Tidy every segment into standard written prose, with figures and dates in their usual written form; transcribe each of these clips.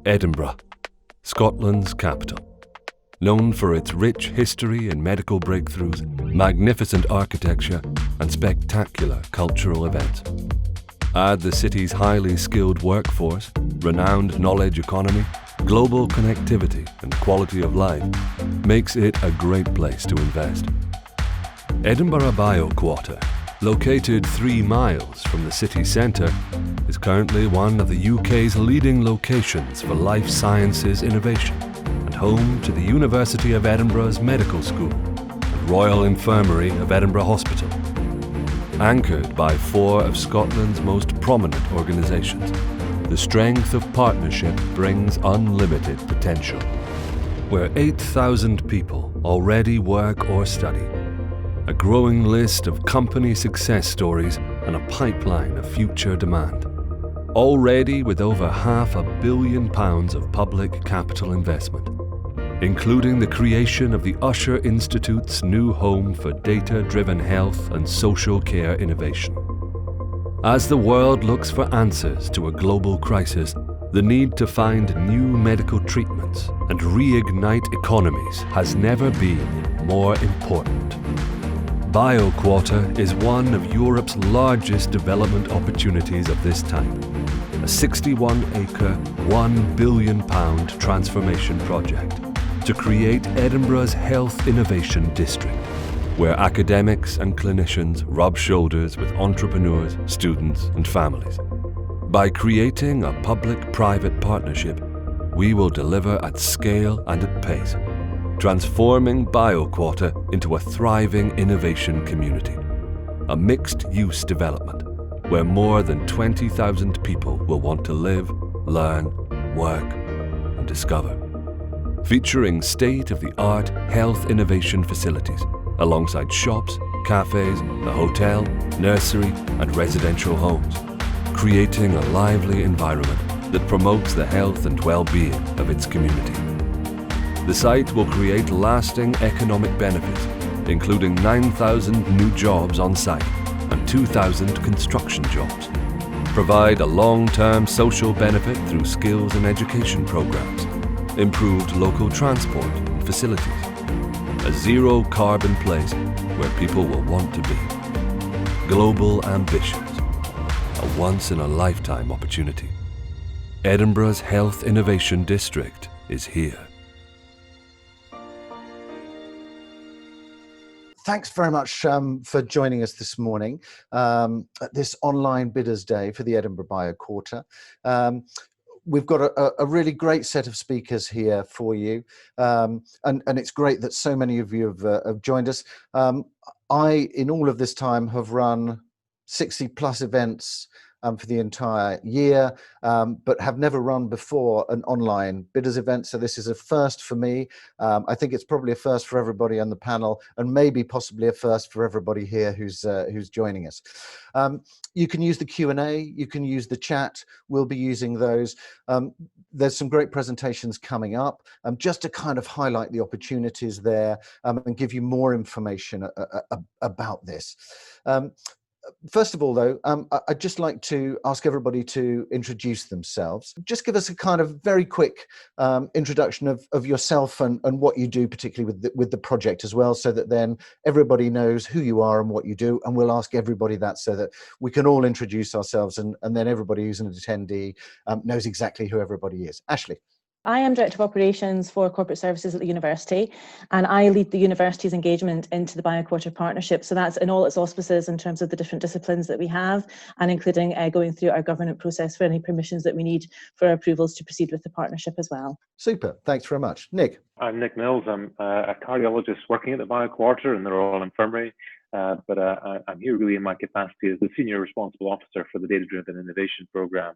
Edinburgh, Scotland's capital. Known for its rich history and medical breakthroughs, magnificent architecture, and spectacular cultural events. Add the city's highly skilled workforce, renowned knowledge economy, global connectivity, and quality of life, makes it a great place to invest. Edinburgh BioQuarter, located 3 miles from the city centre, is currently one of the UK's leading locations for life sciences innovation and home to the University of Edinburgh's Medical School and Royal Infirmary of Edinburgh Hospital. Anchored by 4 of Scotland's most prominent organisations, the strength of partnership brings unlimited potential. Where 8,000 people already work or study, a growing list of company success stories and a pipeline of future demand. Already with over £500 million of public capital investment, including the creation of the Usher Institute's new home for data-driven health and social care innovation. As the world looks for answers to a global crisis, the need to find new medical treatments and reignite economies has never been more important. BioQuarter is one of Europe's largest development opportunities of this type. A 61-acre, £1 billion transformation project to create Edinburgh's Health Innovation District, where academics and clinicians rub shoulders with entrepreneurs, students, and families. By creating a public-private partnership, we will deliver at scale and at pace, transforming BioQuarter into a thriving innovation community, a mixed-use development where more than 20,000 people will want to live, learn, work, and discover. Featuring state-of-the-art health innovation facilities alongside shops, cafes, a hotel, nursery, and residential homes, creating a lively environment that promotes the health and well-being of its community. The site will create lasting economic benefits, including 9,000 new jobs on site and 2,000 construction jobs. Provide a long-term social benefit through skills and education programs, improved local transport and facilities, a zero-carbon place where people will want to be. Global ambitions, a once-in-a-lifetime opportunity. Edinburgh's Health Innovation District is here. Thanks very much for joining us this morning at this online Bidders Day for the Edinburgh BioQuarter. We've got a really great set of speakers here for you, and it's great that so many of you have joined us. I, in all of this time, have run 60 plus events for the entire year, but have never run before an online bidders event. So this is a first for me. I think it's probably a first for everybody on the panel, and maybe possibly a first for everybody here who's joining us. You can use the Q&A, you can use the chat. We'll be using those. There's some great presentations coming up, just to kind of highlight the opportunities there and give you more information about this. First of all, though, I'd just like to ask everybody to introduce themselves. Just give us a kind of very quick introduction of yourself and what you do, particularly with the project as well, so that then everybody knows who you are and what you do. And we'll ask everybody that so that we can all introduce ourselves, and then everybody who's an attendee knows exactly who everybody is. Ashley. I am Director of Operations for Corporate Services at the University, and I lead the University's engagement into the BioQuarter partnership. So that's in all its auspices in terms of the different disciplines that we have, and including going through our governance process for any permissions that we need for approvals to proceed with the partnership as well. Super, thanks very much. Nick. I'm Nick Mills. I'm a cardiologist working at the BioQuarter in the Royal Infirmary, but I'm here really in my capacity as the Senior Responsible Officer for the Data Driven Innovation Program,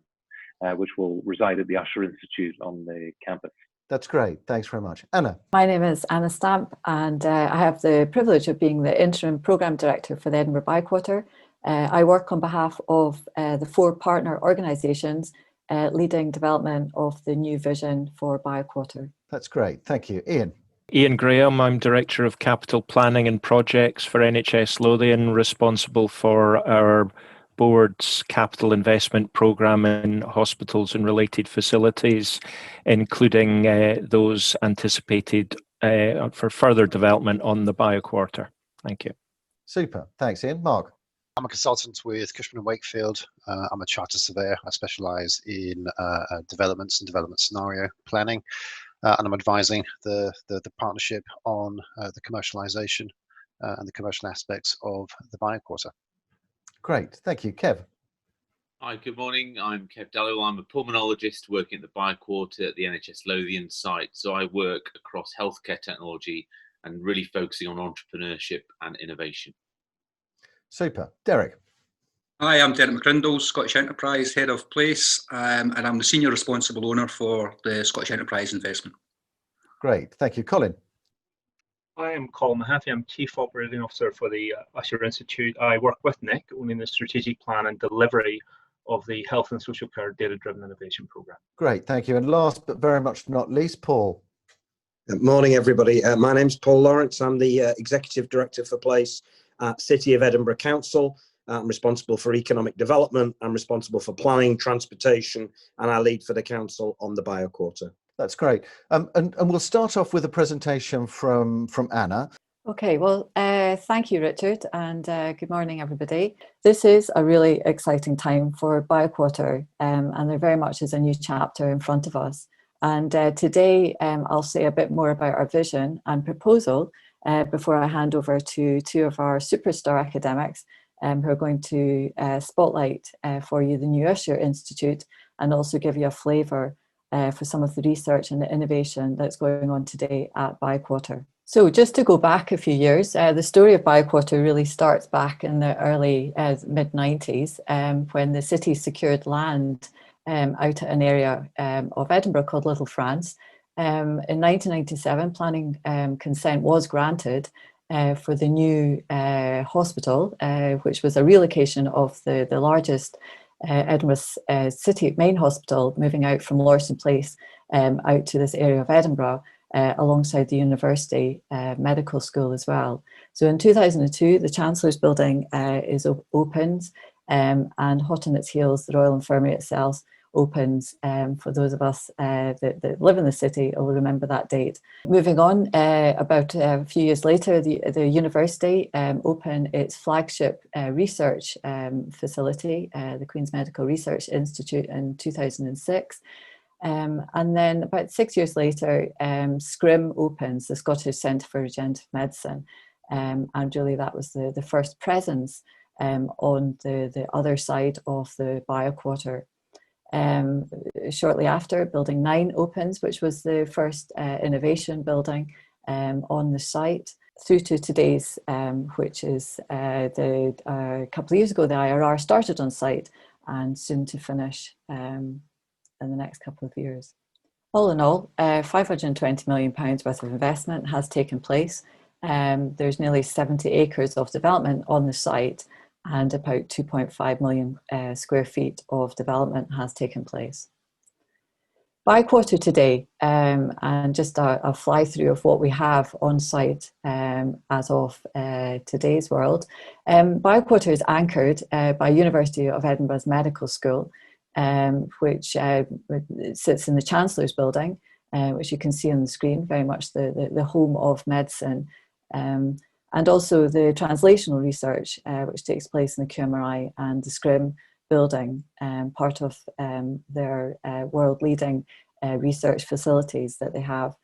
which will reside at the Usher Institute on the campus. That's great. Thanks very much. Anna. My name is Anna Stamp, and I have the privilege of being the Interim Program Director for the Edinburgh BioQuarter. I work on behalf of the 4 partner organisations leading development of the new vision for BioQuarter. That's great. Thank you. Iain. Iain Graham, I'm Director of Capital Planning and Projects for NHS Lothian, responsible for our board's capital investment programme in hospitals and related facilities, including those anticipated for further development on the BioQuarter. Thank you. Super. Thanks, Iain. Mark? I'm a consultant with Cushman and Wakefield. I'm a chartered surveyor. I specialise in developments and development scenario planning, and I'm advising the partnership on the commercialisation and the commercial aspects of the BioQuarter. Great. Thank you. Kev? Hi, good morning. I'm Kev Dhaliwal. I'm a pulmonologist working at the BioQuarter at the NHS Lothian site. So I work across healthcare technology and really focusing on entrepreneurship and innovation. Super. Derek? Hi, I'm Derek McCrindle, Scottish Enterprise Head of Place, and I'm the Senior Responsible Owner for the Scottish Enterprise Investment. Great. Thank you. Colin? I am Colan Mehaffey. I'm Chief Operating Officer for the Usher Institute. I work with Nick owning the strategic plan and delivery of the Health and Social Care Data-Driven Innovation Programme. Great. Thank you. And last but very much not least, Paul? Good morning, everybody. My name's Paul Lawrence. I'm the Executive Director for Place at City of Edinburgh Council. I'm responsible for economic development. I'm responsible for planning, transportation, and I lead for the council on the BioQuarter. That's great. And we'll start off with a presentation from Anna. Okay, well, thank you, Richard, and good morning, everybody. This is a really exciting time for BioQuarter, and there very much is a new chapter in front of us. And today, I'll say a bit more about our vision and proposal before I hand over to two of our superstar academics who are going to spotlight for you the new Usher Institute and also give you a flavour for some of the research and the innovation that's going on today at BioQuarter. So just to go back a few years, the story of BioQuarter really starts back in the early mid-90s when the city secured land out at an area of Edinburgh called Little France. In 1997, planning consent was granted for the new hospital, which was a relocation of the largest Edinburgh city main hospital, moving out from Lorson Place out to this area of Edinburgh, alongside the University Medical School as well. So in 2002, the Chancellor's Building is opened, and hot on its heels, the Royal Infirmary itself opens. For those of us that live in the city will remember that date. Moving on, about a few years later, the university opened its flagship research facility, the Queen's Medical Research Institute, in 2006. And then about 6 years later, SCRIM opens, the Scottish Centre for Regenerative Medicine. And really that was the first presence on the other side of the BioQuarter. Shortly after, Building 9 opens, which was the first innovation building on the site, through to today's, which is a couple of years ago, the IRR started on site and soon to finish in the next couple of years. All in all, £520 million worth of investment has taken place. There's nearly 70 acres of development on the site, and about 2.5 million square feet of development has taken place. BioQuarter today, and just a fly through of what we have on site as of today's world. BioQuarter is anchored by University of Edinburgh's Medical School, which sits in the Chancellor's Building, which you can see on the screen, very much the home of medicine. And also the translational research, which takes place in the QMRI and the SCRIM building, part of their world-leading research facilities that they have,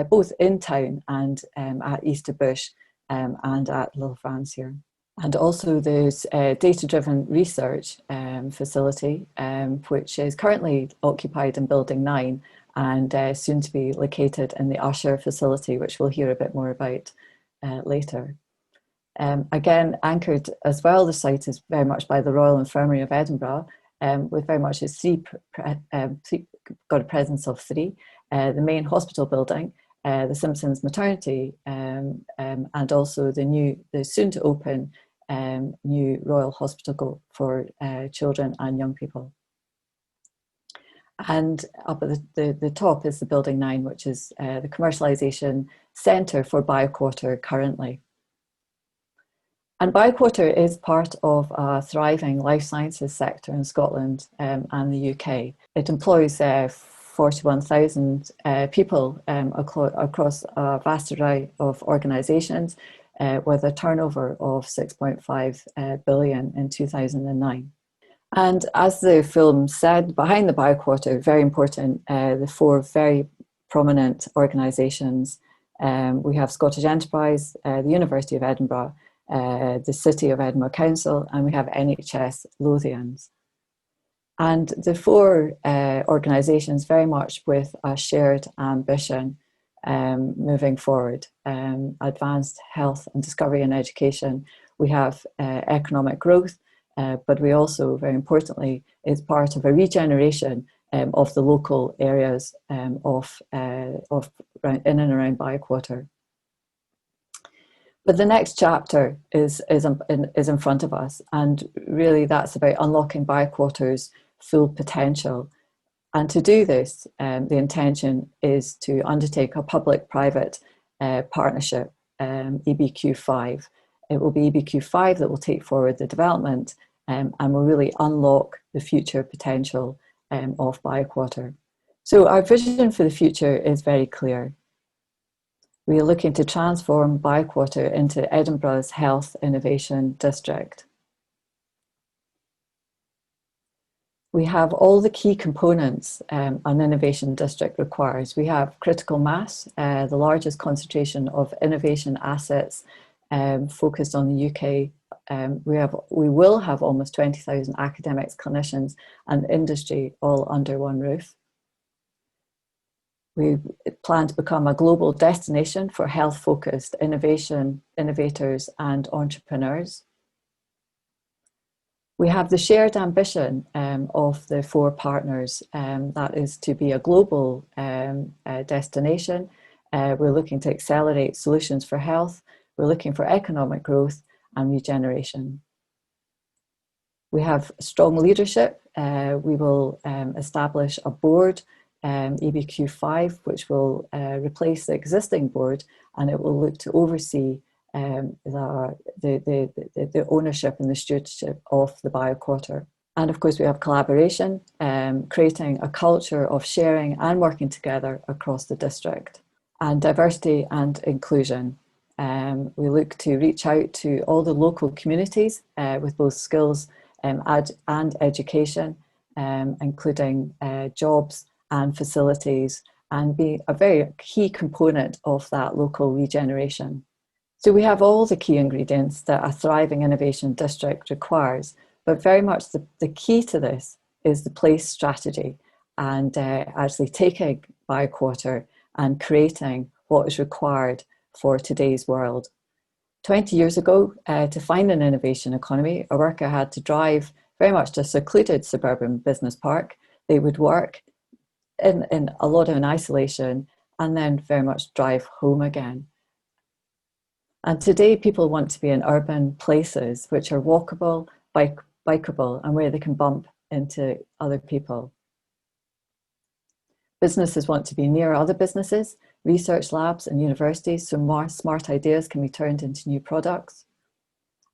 both in town and at Easterbush and at Little France here. And also there's a data-driven research facility, which is currently occupied in Building 9 and soon to be located in the Usher facility, which we'll hear a bit more about later. Again, anchored as well, the site is very much by the Royal Infirmary of Edinburgh, with very much got a presence of three. The main hospital building, the Simpsons Maternity, and also the soon to open new Royal Hospital for children and young people. And up at the top is the Building 9, which is the commercialisation centre for BioQuarter currently. And BioQuarter is part of a thriving life sciences sector in Scotland and the UK. It employs 41,000 people across a vast array of organisations with a turnover of 6.5 billion in 2009. And as the film said, behind the BioQuarter, very important, the four very prominent organisations. We have Scottish Enterprise, the University of Edinburgh, the City of Edinburgh Council, and we have NHS Lothian. And the four organisations very much with a shared ambition moving forward. Advanced health and discovery and education. We have economic growth, but we also, very importantly, is part of a regeneration of the local areas in and around BioQuarter. But the next chapter is in front of us, and really that's about unlocking BioQuarter's full potential. And to do this, the intention is to undertake a public-private partnership, EBQ5. It will be EBQ5 that will take forward the development and will really unlock the future potential of BioQuarter. So our vision for the future is very clear. We are looking to transform BioQuarter into Edinburgh's Health Innovation District. We have all the key components an innovation district requires. We have critical mass, the largest concentration of innovation assets focused on the UK. We will have almost 20,000 academics, clinicians and industry all under one roof. We plan to become a global destination for health-focused innovators and entrepreneurs. We have the shared ambition of the four partners, that is to be a global destination. We're looking to accelerate solutions for health. We're looking for economic growth and regeneration. We have strong leadership. We will establish a board, EBQ5, which will replace the existing board, and it will look to oversee the ownership and the stewardship of the BioQuarter. And of course we have collaboration, creating a culture of sharing and working together across the district. And diversity and inclusion. We look to reach out to all the local communities with both skills and education, including jobs and facilities, and be a very key component of that local regeneration. So we have all the key ingredients that a thriving innovation district requires, but very much the key to this is the place strategy and actually taking BioQuarter and creating what is required for today's world. 20 years ago, to find an innovation economy, a worker had to drive very much to a secluded suburban business park. They would work in a lot of isolation and then very much drive home again. And today people want to be in urban places which are walkable, bikeable, and where they can bump into other people. Businesses want to be near other businesses, research labs and universities, so more smart ideas can be turned into new products.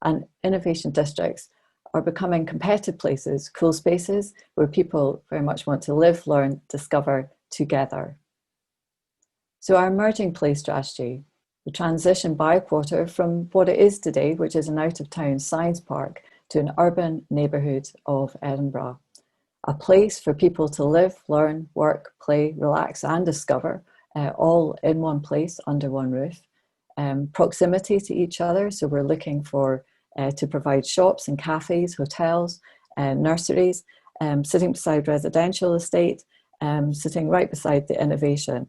And innovation districts are becoming competitive places, cool spaces where people very much want to live, learn, discover together. So our emerging place strategy, the transition BioQuarter from what it is today, which is an out-of-town science park, to an urban neighbourhood of Edinburgh. A place for people to live, learn, work, play, relax and discover, all in one place under one roof. Proximity to each other, so we're looking for to provide shops and cafes, hotels, nurseries, sitting beside residential estate, sitting right beside the innovation,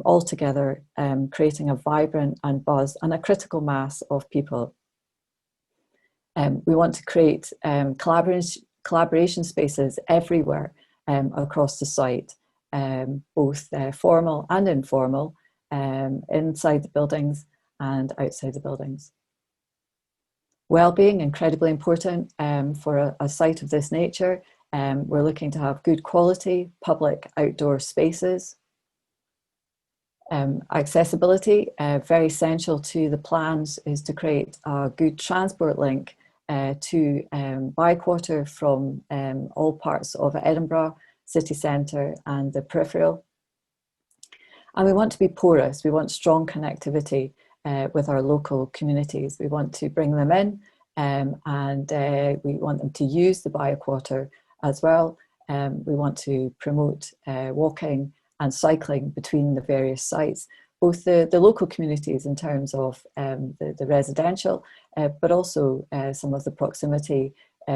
all together creating a vibrant and buzz and a critical mass of people. We want to create collaboration spaces everywhere across the site, both formal and informal, inside the buildings and outside the buildings. Wellbeing, incredibly important for a site of this nature. We're looking to have good quality public outdoor spaces. Accessibility, very essential to the plans, is to create a good transport link to BioQuarter from all parts of Edinburgh city centre and the peripheral. And we want to be porous. We want strong connectivity with our local communities. We want to bring them in, and we want them to use the BioQuarter as well. We want to promote walking and cycling between the various sites, both the local communities in terms of the residential, but also some of the proximity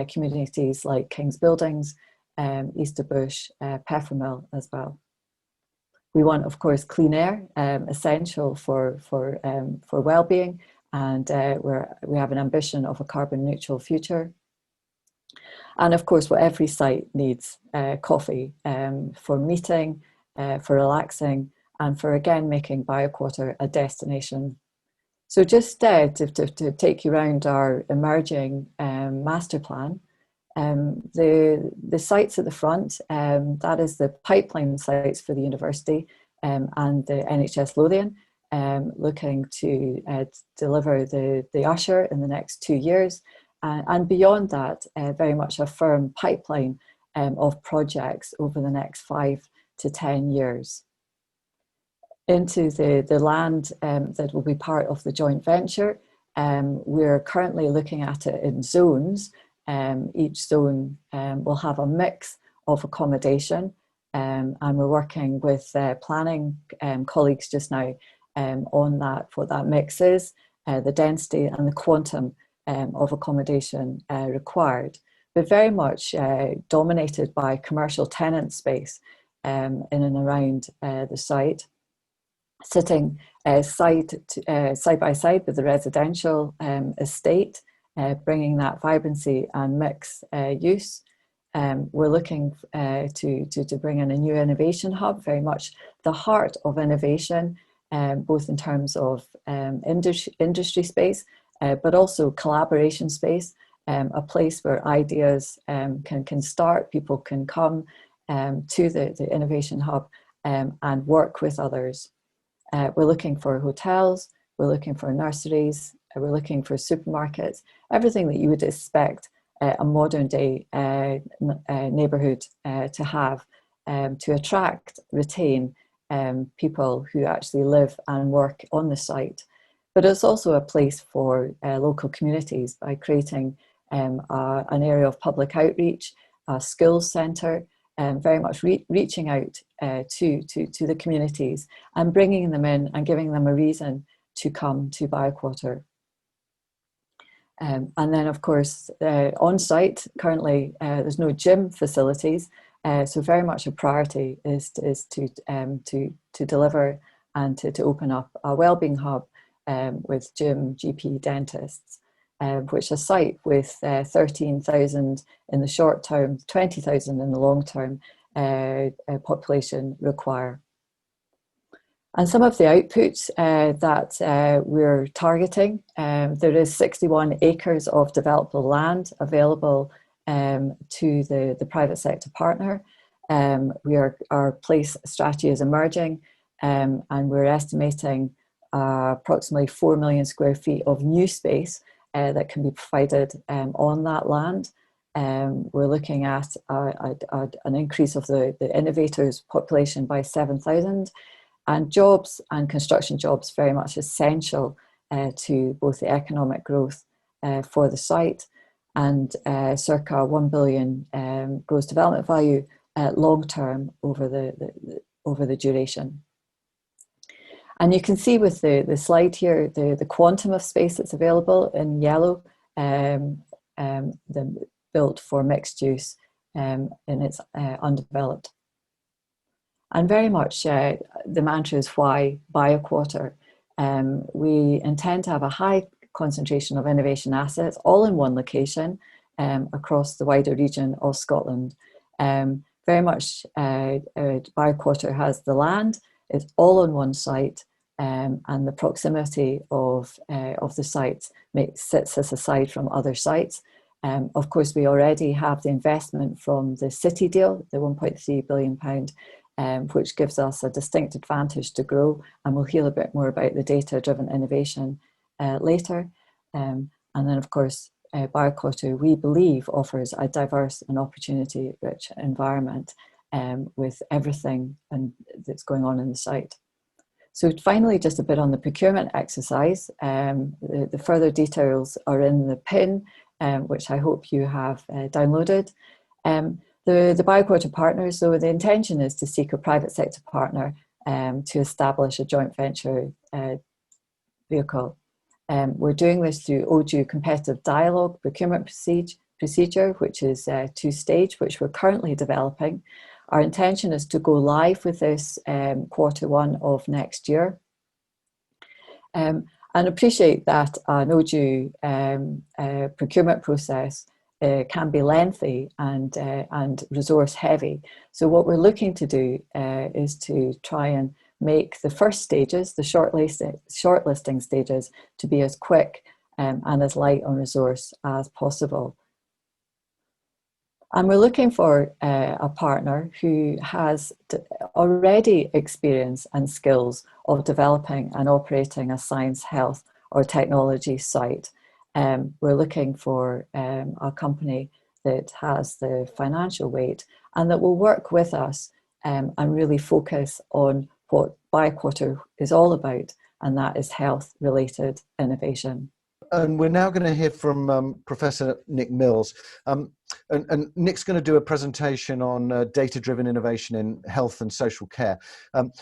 communities like King's Buildings, Easterbush, Peffermill as well. We want, of course, clean air, essential for well-being, and we have an ambition of a carbon neutral future. And of course, what every site needs, coffee for meeting, for relaxing, and for, again, making BioQuarter a destination. So just to take you around our emerging master plan, the sites at the front, that is the pipeline sites for the university and the NHS Lothian, looking to deliver the Usher in the next 2 years. And beyond that, very much a firm pipeline of projects over the next 5 to 10 years. Into the land that will be part of the joint venture, we're currently looking at it in zones. Each zone will have a mix of accommodation, and we're working with planning colleagues just now on that, what that mix is, the density and the quantum of accommodation required, but very much dominated by commercial tenant space in and around the site, sitting side by side with the residential estate, bringing that vibrancy and mix use. We're looking to bring in a new innovation hub, very much the heart of innovation, both in terms of industry space, but also collaboration space, a place where ideas can start, people can come to the innovation hub and work with others. We're looking for hotels, we're looking for nurseries, we're looking for supermarkets, everything that you would expect a modern day neighbourhood to have, to attract, retain people who actually live and work on the site. But it's also a place for local communities by creating an area of public outreach, a skills centre, very much reaching out to the communities and bringing them in and giving them a reason to come to BioQuarter. And then, of course, on site, currently there's no gym facilities, so very much a priority is to deliver and to open up a wellbeing hub with gym, GP, dentists, which a site with 13,000 in the short term, 20,000 in the long term population require. And some of the outputs that we're targeting, there is 61 acres of developable land available to the private sector partner. Our place strategy is emerging, and we're estimating approximately 4 million square feet of new space that can be provided on that land. We're looking at an increase of the innovators' population by 7,000, and jobs and construction jobs very much essential to both the economic growth for the site and circa 1 billion gross development value long term over the duration. And you can see with the slide here the quantum of space that's available in yellow, built for mixed use in its undeveloped. And very much the mantra is why BioQuarter. We intend to have a high concentration of innovation assets all in one location across the wider region of Scotland. Very much BioQuarter has the land, it's all on one site, and the proximity of the sites sets us aside from other sites. Of course, we already have the investment from the city deal, the £1.3 billion which gives us a distinct advantage to grow. And we'll hear a bit more about the data-driven innovation later. And then, of course, BioQuarter, we believe, offers a diverse and opportunity-rich environment with everything that's going on in the site. So finally, just a bit on the procurement exercise. The further details are in the PIN, which I hope you have downloaded. The BioQuarter partners, so the intention is to seek a private sector partner to establish a joint venture vehicle. We're doing this through ODU competitive dialogue procurement procedure, which is two-stage, which we're currently developing. Our intention is to go live with this Q1 of next year. And appreciate that an ODU procurement process can be lengthy and resource heavy. So what we're looking to do is to try and make the first stages, the shortlisting stages, to be as quick and as light on resource as possible. And we're looking for a partner who has already experience and skills of developing and operating a science, health or technology site. We're looking for a company that has the financial weight and that will work with us and really focus on what BioQuarter is all about, and that is health-related innovation. And we're now going to hear from Professor Nick Mills. And Nick's going to do a presentation on data-driven innovation in health and social care.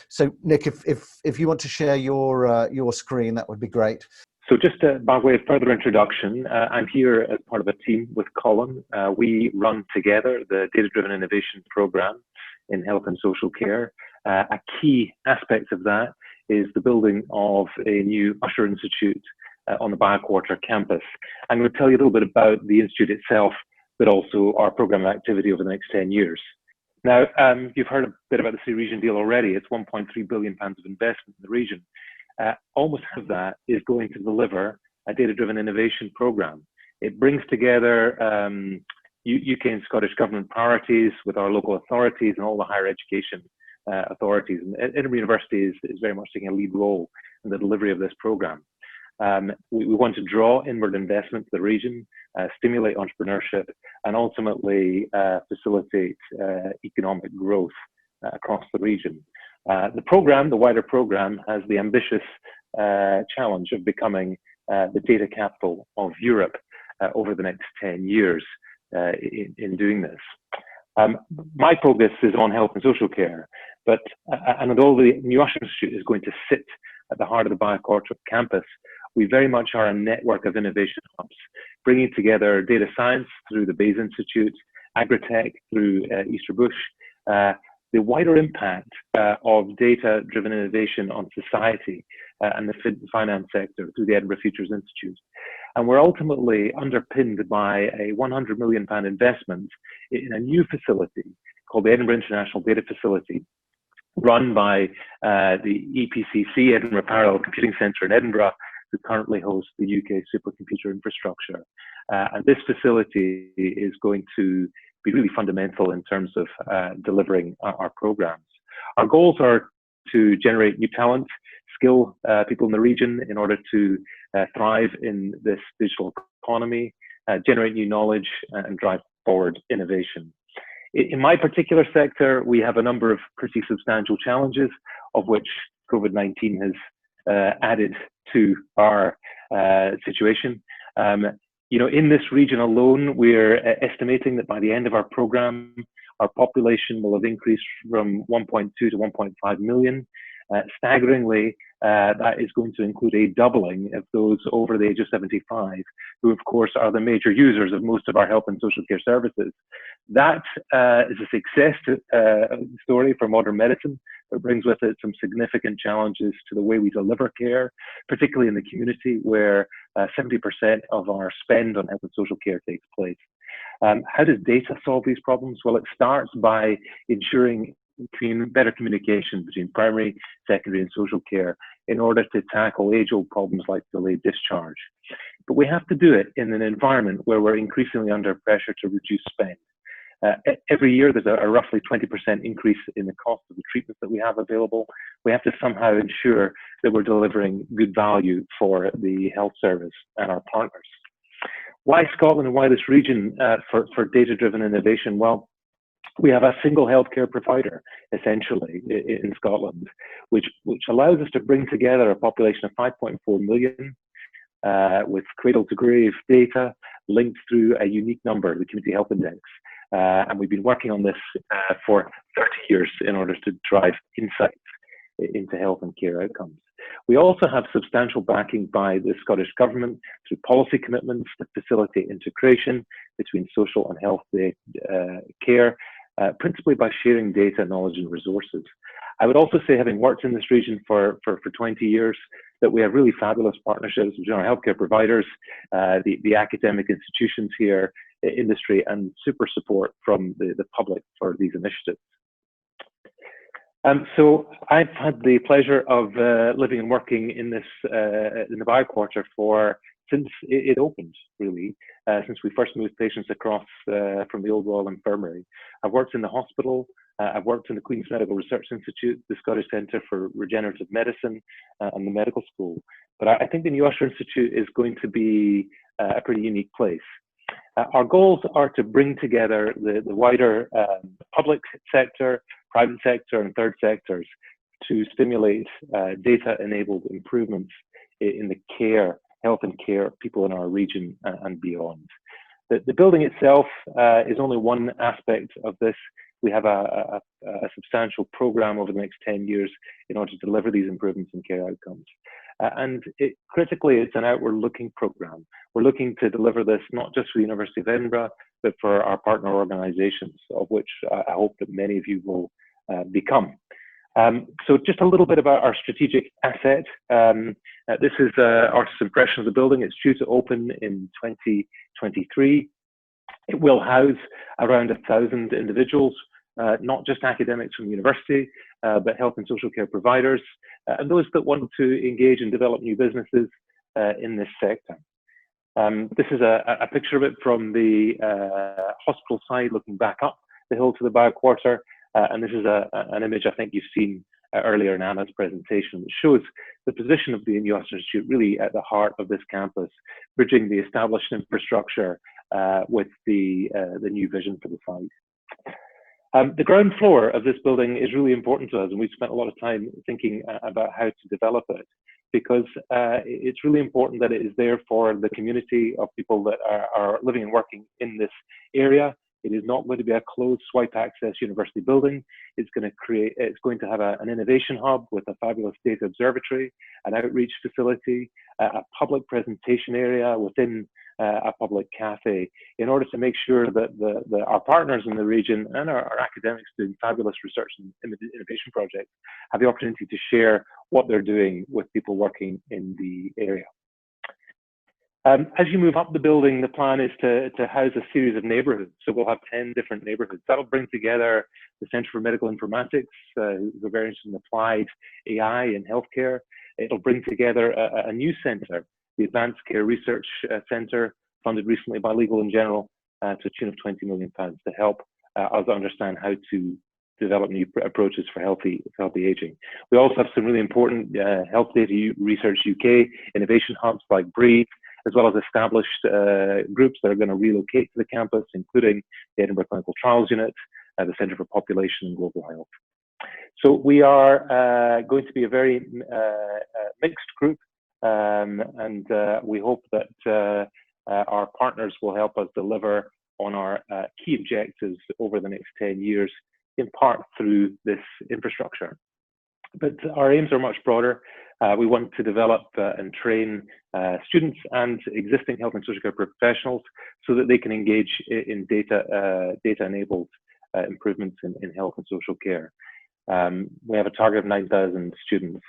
So Nick, if you want to share your screen, that would be great. So just by way of further introduction, I'm here as part of a team with Colan. We run together the Data-Driven Innovation Program in health and social care. A key aspect of that is the building of a new Usher Institute on the BioQuarter campus. I'm going to tell you a little bit about the Institute itself, but also our program activity over the next 10 years. Now, you've heard a bit about the Sea Region deal already. It's £1.3 billion of investment in the region. Almost half of that is going to deliver a data-driven innovation program. It brings together UK and Scottish government priorities with our local authorities and all the higher education authorities. And Edinburgh University is very much taking a lead role in the delivery of this program. We want to draw inward investment to the region, stimulate entrepreneurship, and ultimately facilitate economic growth across the region. The program, the wider program, has the ambitious challenge of becoming the data capital of Europe over the next 10 years in doing this. My focus is on health and social care, but and although the new Usher Institute is going to sit at the heart of the BioQuarter campus, we very much are a network of innovation hubs, bringing together data science through the Bayes Institute, agritech through Easterbush, the wider impact of data-driven innovation on society and the finance sector through the Edinburgh Futures Institute. And we're ultimately underpinned by a £100 million investment in a new facility called the Edinburgh International Data Facility, run by the EPCC, Edinburgh Parallel Computing Centre in Edinburgh, who currently hosts the UK supercomputer infrastructure. And this facility is going to be really fundamental in terms of delivering our programs. Our goals are to generate new talent, skill people in the region in order to thrive in this digital economy, generate new knowledge, and drive forward innovation. In my particular sector, we have a number of pretty substantial challenges, of which COVID-19 has added to our situation. You know, in this region alone, we're estimating that by the end of our program, our population will have increased from 1.2 to 1.5 million. Staggeringly, that is going to include a doubling of those over the age of 75, who of course are the major users of most of our health and social care services. That is a success story for modern medicine, but brings with it some significant challenges to the way we deliver care, particularly in the community where 70% of our spend on health and social care takes place. How does data solve these problems? Well, it starts by ensuring better communication between primary, secondary and social care in order to tackle age-old problems like delayed discharge. But we have to do it in an environment where we're increasingly under pressure to reduce spend. Every year there's a roughly 20% increase in the cost of the treatments that we have available. We have to somehow ensure that we're delivering good value for the health service and our partners. Why Scotland and why this region for data-driven innovation? Well, we have a single healthcare provider, essentially, in Scotland, which allows us to bring together a population of 5.4 million with cradle-to-grave data linked through a unique number, the Community Health Index. And we've been working on this for 30 years in order to drive insights into health and care outcomes. We also have substantial backing by the Scottish Government through policy commitments to facilitate integration between social and health care, principally by sharing data, knowledge and resources. I would also say, having worked in this region for 20 years, that we have really fabulous partnerships between our healthcare providers, the academic institutions here, industry, and super support from the public for these initiatives. So I've had the pleasure of living and working in this in the BioQuarter since it opened, really, since we first moved patients across from the old Royal Infirmary. I've worked in the hospital, I've worked in the Queen's Medical Research Institute, the Scottish Centre for Regenerative Medicine, and the medical school. But I think the New Usher Institute is going to be a pretty unique place. Our goals are to bring together the wider public sector, private sector, and third sectors to stimulate data-enabled improvements in the care, health and care of people in our region and beyond. The building itself is only one aspect of this. We have a substantial program over the next 10 years in order to deliver these improvements in care outcomes. And critically, it's an outward-looking program. We're looking to deliver this not just for the University of Edinburgh, but for our partner organisations, of which I hope that many of you will become. So just a little bit about our strategic asset. This is our impression of the building. It's due to open in 2023. It will house around 1,000 individuals, not just academics from the university, but health and social care providers, and those that want to engage and develop new businesses in this sector. This is a picture of it from the hospital side, looking back up the hill to the BioQuarter, and this is an image I think you've seen earlier in Anna's presentation, which shows the position of the New Usher Institute really at the heart of this campus, bridging the established infrastructure with the new vision for the site. The ground floor of this building is really important to us, and we've spent a lot of time thinking about how to develop it, because it's really important that it is there for the community of people that are living and working in this area. It is not going to be a closed swipe access university building. It's going to have an innovation hub with a fabulous data observatory, an outreach facility, a public presentation area within a public cafe, in order to make sure that our partners in the region and our academics doing fabulous research and innovation projects have the opportunity to share what they're doing with people working in the area. As you move up the building, the plan is to house a series of neighbourhoods. So we'll have 10 different neighbourhoods. That'll bring together the Centre for Medical Informatics, who are very interested in applied AI in healthcare. It'll bring together a new centre, the Advanced Care Research Centre, funded recently by Legal & General to a tune of £20 million to help us understand how to develop new approaches for healthy aging. We also have some really important Health Data Research UK innovation hubs like Breathe, as well as established groups that are going to relocate to the campus, including the Edinburgh Clinical Trials Unit, the Centre for Population and Global Health. So we are going to be a very mixed group, and we hope that our partners will help us deliver on our key objectives over the next 10 years, in part through this infrastructure. But our aims are much broader. We want to develop and train students and existing health and social care professionals so that they can engage in data-enabled improvements in health and social care. We have a target of 9,000 students.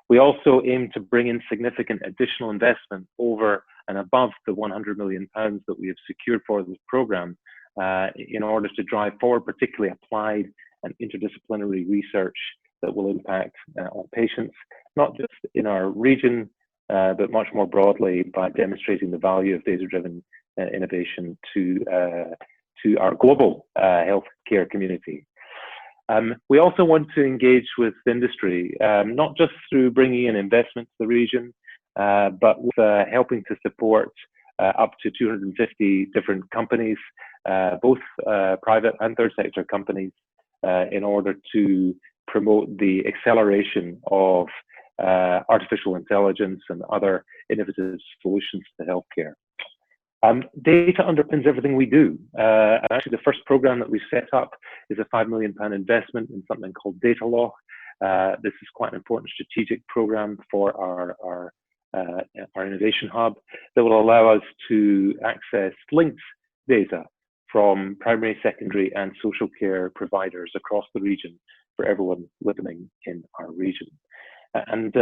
We also aim to bring in significant additional investment over and above the £100 million that we have secured for this programme in order to drive forward particularly applied and interdisciplinary research that will impact on patients, not just in our region, but much more broadly by demonstrating the value of data-driven innovation to to our global healthcare community. We also want to engage with industry, not just through bringing in investment to the region, but with helping to support up to 250 different companies, both private and third sector companies, in order to promote the acceleration of artificial intelligence and other innovative solutions to healthcare. Data underpins everything we do. And actually, the first program that we set up is a £5 million investment in something called Data Law. This is quite an important strategic program for our innovation hub that will allow us to access linked data from primary, secondary, and social care providers across the region for everyone living in our region. And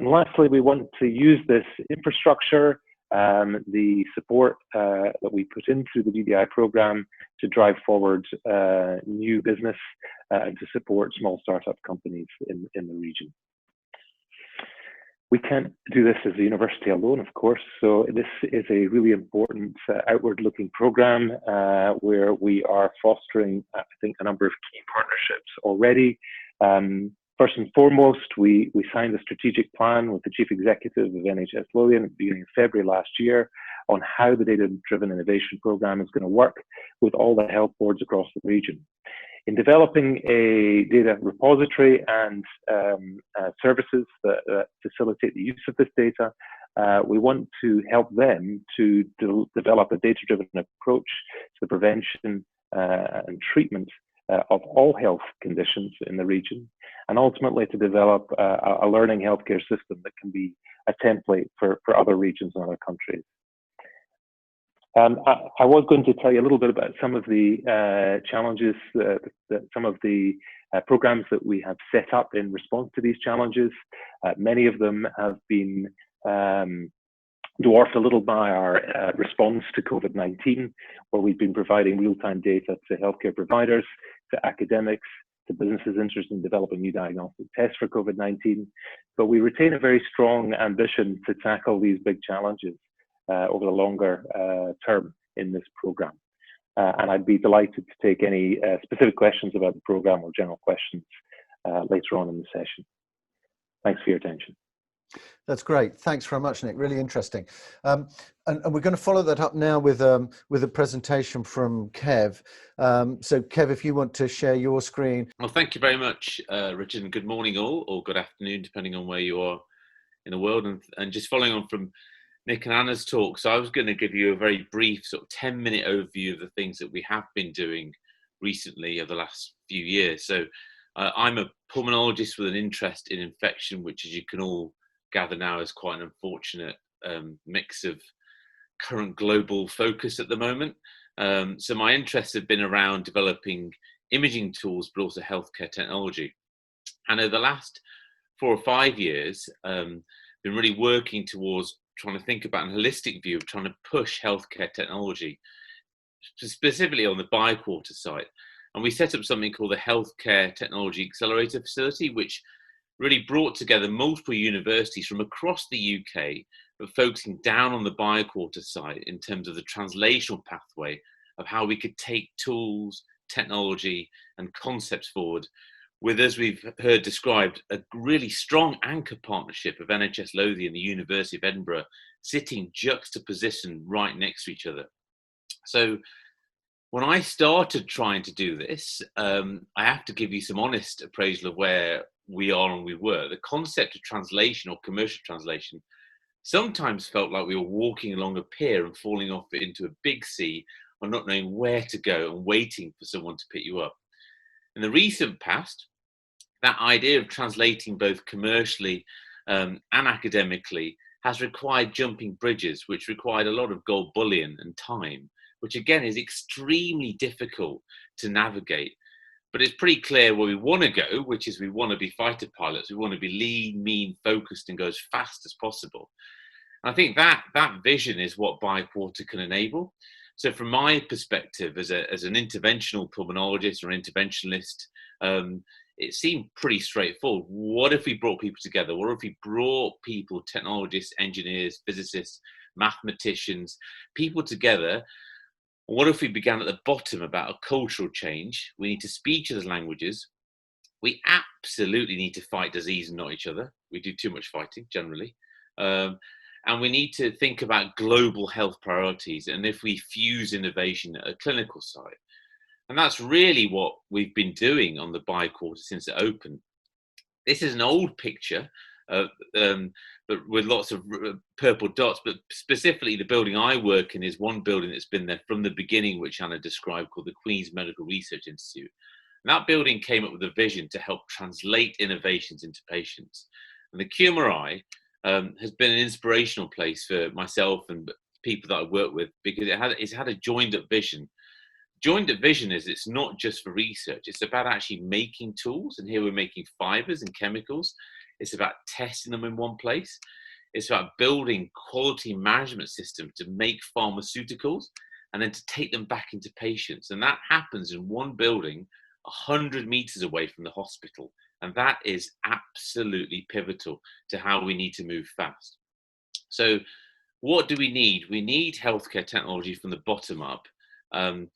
lastly, we want to use this infrastructure, the support that we put in through the BBI program to drive forward new business and to support small startup companies in the region. We can't do this as a university alone, of course, so this is a really important outward-looking program where we are fostering, I think, a number of key partnerships already. First and foremost, we signed a strategic plan with the Chief Executive of NHS Lothian at the beginning of February last year on how the Data-Driven Innovation Program is going to work with all the health boards across the region. In developing a data repository and services that facilitate the use of this data, we want to help them to develop a data-driven approach to the prevention and treatment of all health conditions in the region, and ultimately to develop a learning healthcare system that can be a template for other regions and other countries. I was going to tell you a little bit about some of the challenges, some of the programs that we have set up in response to these challenges. Many of them have been dwarfed a little by our response to COVID-19, where we've been providing real-time data to healthcare providers, to academics, to businesses interested in developing new diagnostic tests for COVID-19. But we retain a very strong ambition to tackle these big challenges over the longer term in this program. And I'd be delighted to take any specific questions about the program or general questions later on in the session. Thanks for your attention. That's great. Thanks very much, Nick. Really interesting. And we're going to follow that up now with a presentation from Kev. So Kev, if you want to share your screen. Well, thank you very much, Richard, and good morning all, or good afternoon, depending on where you are in the world. And just following on from Nick and Anna's talk, so I was going to give you a very brief sort of 10-minute overview of the things that we have been doing recently over the last few years. So I'm a pulmonologist with an interest in infection, which, as you can all gather now, is quite an unfortunate mix of current global focus at the moment. So my interests have been around developing imaging tools, but also healthcare technology. And over the last 4 or 5 years, been really working towards trying to think about a holistic view of trying to push healthcare technology, specifically on the BioQuarter side. And we set up something called the Healthcare Technology Accelerator Facility, which really brought together multiple universities from across the UK, but focusing down on the BioQuarter side in terms of the translational pathway of how we could take tools, technology, and concepts forward with, as we've heard described, a really strong anchor partnership of NHS Lothian and the University of Edinburgh sitting juxtapositioned right next to each other. So when I started trying to do this, I have to give you some honest appraisal of where we are and we were. The concept of translation or commercial translation sometimes felt like we were walking along a pier and falling off into a big sea or not knowing where to go and waiting for someone to pick you up. In the recent past, that idea of translating both commercially and academically has required jumping bridges, which required a lot of gold bullion and time, which again is extremely difficult to navigate. But it's pretty clear where we want to go, which is we want to be fighter pilots. We want to be lean, mean, focused, and go as fast as possible. And I think that vision is what BioQuarter can enable. So from my perspective as an interventional pulmonologist or interventionalist, it seemed pretty straightforward. What if we brought people together? What if we brought people, technologists, engineers, physicists, mathematicians, people together What if we began at the bottom about a cultural change? We need to speak each other's languages. We absolutely need to fight disease and not each other. We do too much fighting generally. And we need to think about global health priorities, and if we fuse innovation at a clinical side. And that's really what we've been doing on the BioQuarter since it opened. This is an old picture, but with lots of purple dots, but specifically the building I work in is one building that's been there from the beginning, which Anna described, called the Queen's Medical Research Institute. And that building came up with a vision to help translate innovations into patients. And the QMRI has been an inspirational place for myself and people that I work with, because it's had a joined up vision. Joined up vision is it's not just for research, it's about actually making tools. And here we're making fibers and chemicals. It's about testing them in one place. It's about building quality management systems to make pharmaceuticals and then to take them back into patients. And that happens in one building 100 meters away from the hospital. And that is absolutely pivotal to how we need to move fast. So what do we need? We need healthcare technology from the bottom up. And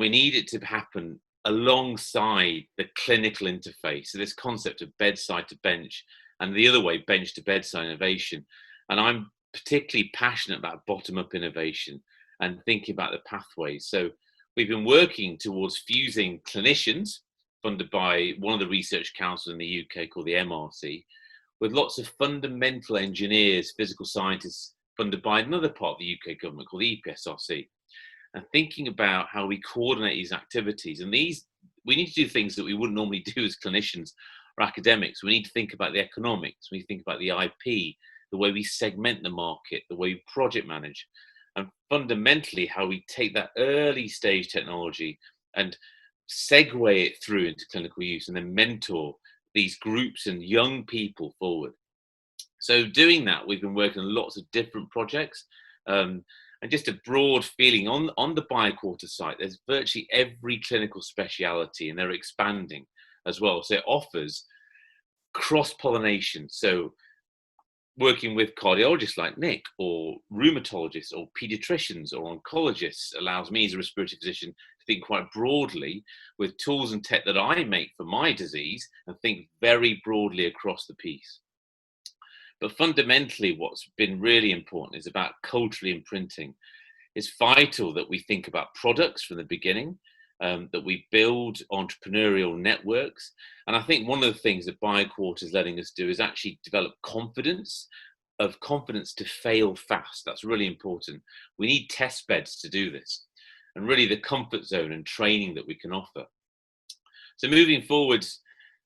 we need it to happen alongside the clinical interface. So this concept of bedside to bench, and the other way, bench to bedside innovation. And I'm particularly passionate about bottom up innovation and thinking about the pathways. So we've been working towards fusing clinicians, funded by one of the research councils in the UK called the MRC, with lots of fundamental engineers, physical scientists, funded by another part of the UK government called the EPSRC, and thinking about how we coordinate these activities. And we need to do things that we wouldn't normally do as clinicians or academics. We need to think about the economics, we need to think about the IP, the way we segment the market, the way we project manage, and fundamentally how we take that early stage technology and segue it through into clinical use and then mentor these groups and young people forward. So doing that, we've been working on lots of different projects, and just a broad feeling on the BioQuarter site, there's virtually every clinical speciality, and they're expanding as well. So it offers cross-pollination. So working with cardiologists like Nick, or rheumatologists, or pediatricians, or oncologists allows me as a respiratory physician to think quite broadly with tools and tech that I make for my disease, and think very broadly across the piece. But fundamentally, what's been really important is about culturally imprinting. It's vital that we think about products from the beginning, that we build entrepreneurial networks. And I think one of the things that BioQuarter is letting us do is actually develop confidence to fail fast. That's really important. We need test beds to do this, and really the comfort zone and training that we can offer. So moving forward,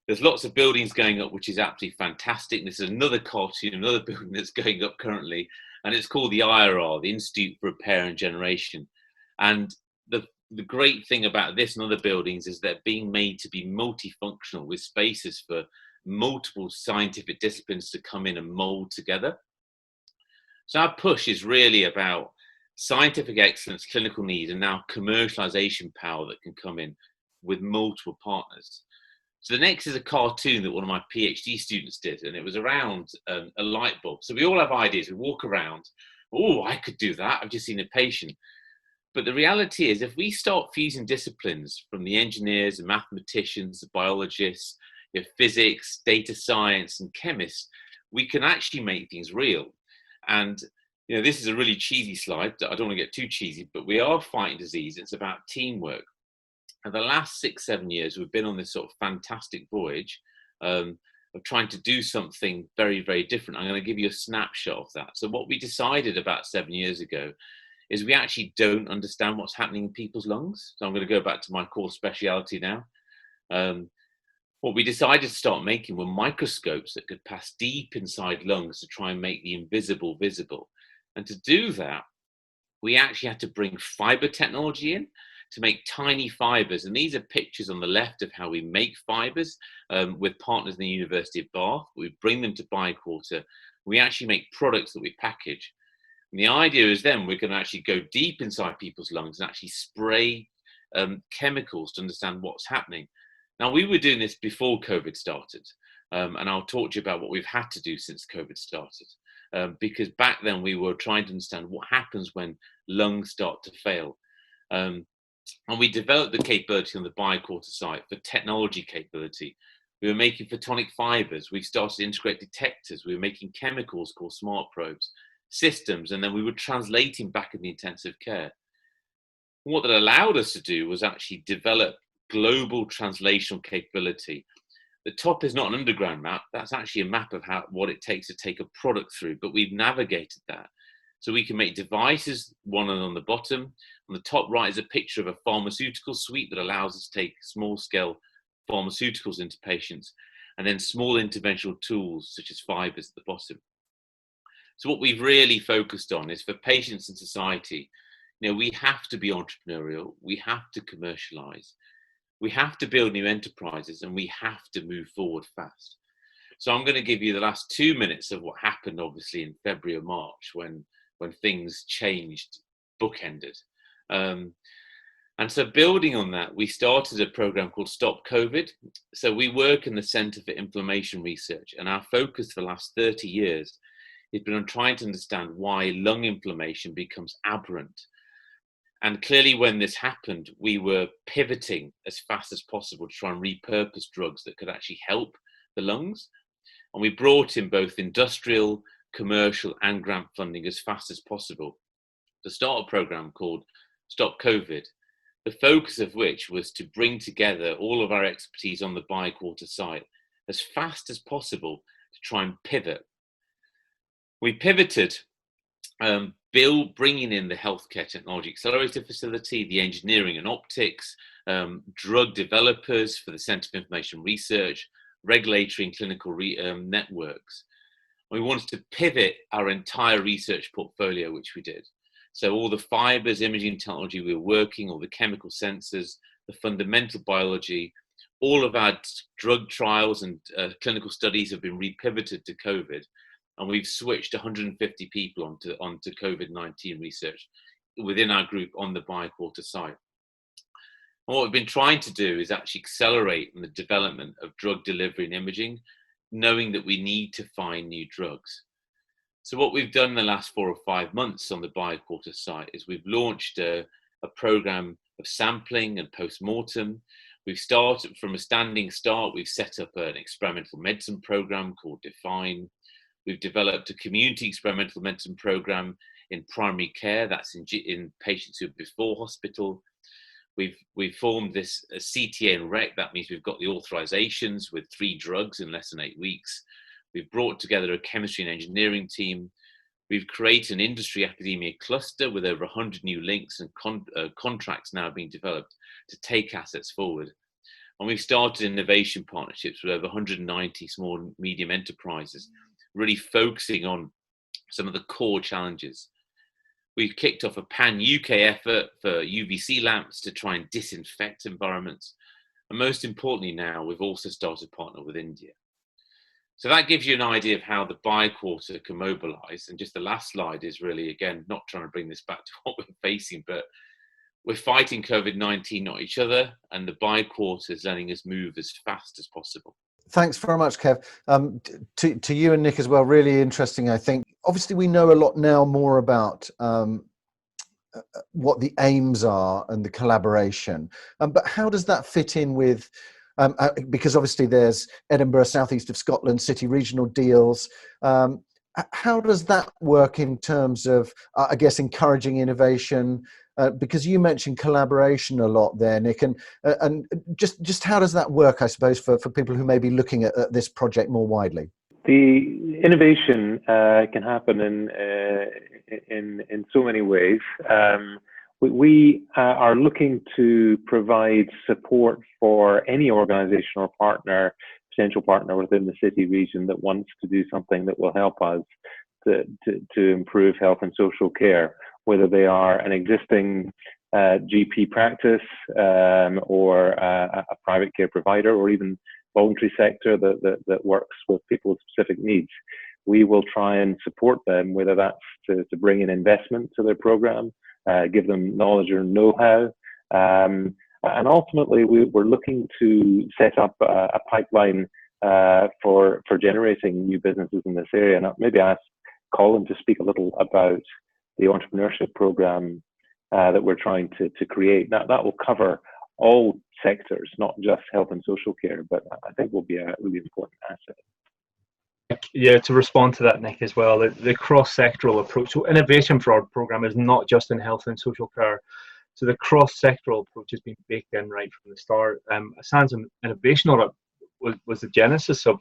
there's lots of buildings going up, which is absolutely fantastic. This is another cartoon, another building that's going up currently, and it's called the IRR, the Institute for Repair and Generation. And the great thing about this and other buildings is they're being made to be multifunctional, with spaces for multiple scientific disciplines to come in and mold together. So our push is really about scientific excellence, clinical need, and now commercialization power that can come in with multiple partners. So the next is a cartoon that one of my PhD students did, and it was around a light bulb. So we all have ideas. We walk around, oh, I could do that. I've just seen a patient. But the reality is, if we start fusing disciplines from the engineers and mathematicians, the biologists, physics, data science, and chemists, we can actually make things real. And this is a really cheesy slide. I don't want to get too cheesy, but we are fighting disease. It's about teamwork. And the last 6-7 years, we've been on this sort of fantastic voyage of trying to do something very, very different. I'm going to give you a snapshot of that. So what we decided about 7 years ago is we actually don't understand what's happening in people's lungs. So I'm going to go back to my core speciality now. What we decided to start making were microscopes that could pass deep inside lungs to try and make the invisible visible. And to do that, we actually had to bring fiber technology in to make tiny fibers. And these are pictures on the left of how we make fibers with partners in the University of Bath. We bring them to BioQuarter. We actually make products that we package. And the idea is then we're going to actually go deep inside people's lungs and actually spray chemicals to understand what's happening. Now, we were doing this before COVID started, and I'll talk to you about what we've had to do since COVID started, because back then we were trying to understand what happens when lungs start to fail. And we developed the capability on the BioQuarter site for technology capability. We were making photonic fibers. We started to integrate detectors. We were making chemicals called smart probes, systems, and then we were translating back in the intensive care. What that allowed us to do was actually develop global translational capability. The top is not an underground map. That's actually a map of what it takes to take a product through, but we've navigated that. So we can make devices, one on the bottom. On the top right is a picture of a pharmaceutical suite that allows us to take small-scale pharmaceuticals into patients, and then small interventional tools such as fibers at the bottom. So what we've really focused on is for patients and society, we have to be entrepreneurial, we have to commercialize, we have to build new enterprises, and we have to move forward fast. So I'm going to give you the last 2 minutes of what happened, obviously, in February or March when things changed, bookended. And so building on that, we started a program called Stop COVID. So we work in the Centre for Inflammation Research, and our focus for the last 30 years has been on trying to understand why lung inflammation becomes aberrant. And clearly when this happened, we were pivoting as fast as possible to try and repurpose drugs that could actually help the lungs. And we brought in both industrial, commercial and grant funding as fast as possible to start a program called Stop COVID, the focus of which was to bring together all of our expertise on the BioQuarter site as fast as possible to try and pivot. We pivoted, bringing in the healthcare technology accelerator facility, the engineering and optics, drug developers for the Centre for Information Research, regulatory and clinical networks. We wanted to pivot our entire research portfolio, which we did. So all the fibers, imaging technology we were working, all the chemical sensors, the fundamental biology, all of our drug trials and clinical studies have been repivoted to COVID. And we've switched 150 people onto COVID-19 research within our group on the BioQuarter site. And what we've been trying to do is actually accelerate the development of drug delivery and imaging, knowing that we need to find new drugs. So what we've done in the last 4 or 5 months on the BioQuarter site is we've launched a program of sampling and post-mortem. We've started from a standing start. We've set up an experimental medicine program called Define. We've developed a community experimental medicine program in primary care. That's in patients who are before hospital. We've formed this CTA and REC. That means we've got the authorizations with 3 drugs in less than 8 weeks. We've brought together a chemistry and engineering team. We've created an industry academia cluster with over 100 new links and contracts now being developed to take assets forward. And we've started innovation partnerships with over 190 small and medium enterprises, really focusing on some of the core challenges. We've kicked off a pan-UK effort for UVC lamps to try and disinfect environments. And most importantly now, we've also started to partner with India. So that gives you an idea of how the BioQuarter can mobilize. And just the last slide is really, again, not trying to bring this back to what we're facing, but we're fighting COVID-19, not each other. And the BioQuarter is letting us move as fast as possible. Thanks very much, Kev. To you and Nick as well, really interesting, I think. Obviously, we know a lot now more about what the aims are and the collaboration. But how does that fit in with, because obviously there's Edinburgh, southeast of Scotland, city regional deals. How does that work in terms of, I guess, encouraging innovation? Because you mentioned collaboration a lot there, Nick, and just how does that work, I suppose, for people who may be looking at this project more widely? The innovation can happen in so many ways. We are looking to provide support for any organization or partner, potential partner within the city region that wants to do something that will help us to improve health and social care, whether they are an existing GP practice or a private care provider, or even voluntary sector that works with people with specific needs. We will try and support them, whether that's to bring in investment to their program, give them knowledge or know-how. And ultimately, we're looking to set up a pipeline for generating new businesses in this area. And I'll maybe ask Colin to speak a little about the Entrepreneurship Program that we're trying to create. That will cover all sectors, not just health and social care, but I think will be a really important asset. Yeah, to respond to that, Nick, as well, the cross-sectoral approach. So innovation for our programme is not just in health and social care. So the cross-sectoral approach has been baked in right from the start. SAN's innovation audit was the genesis of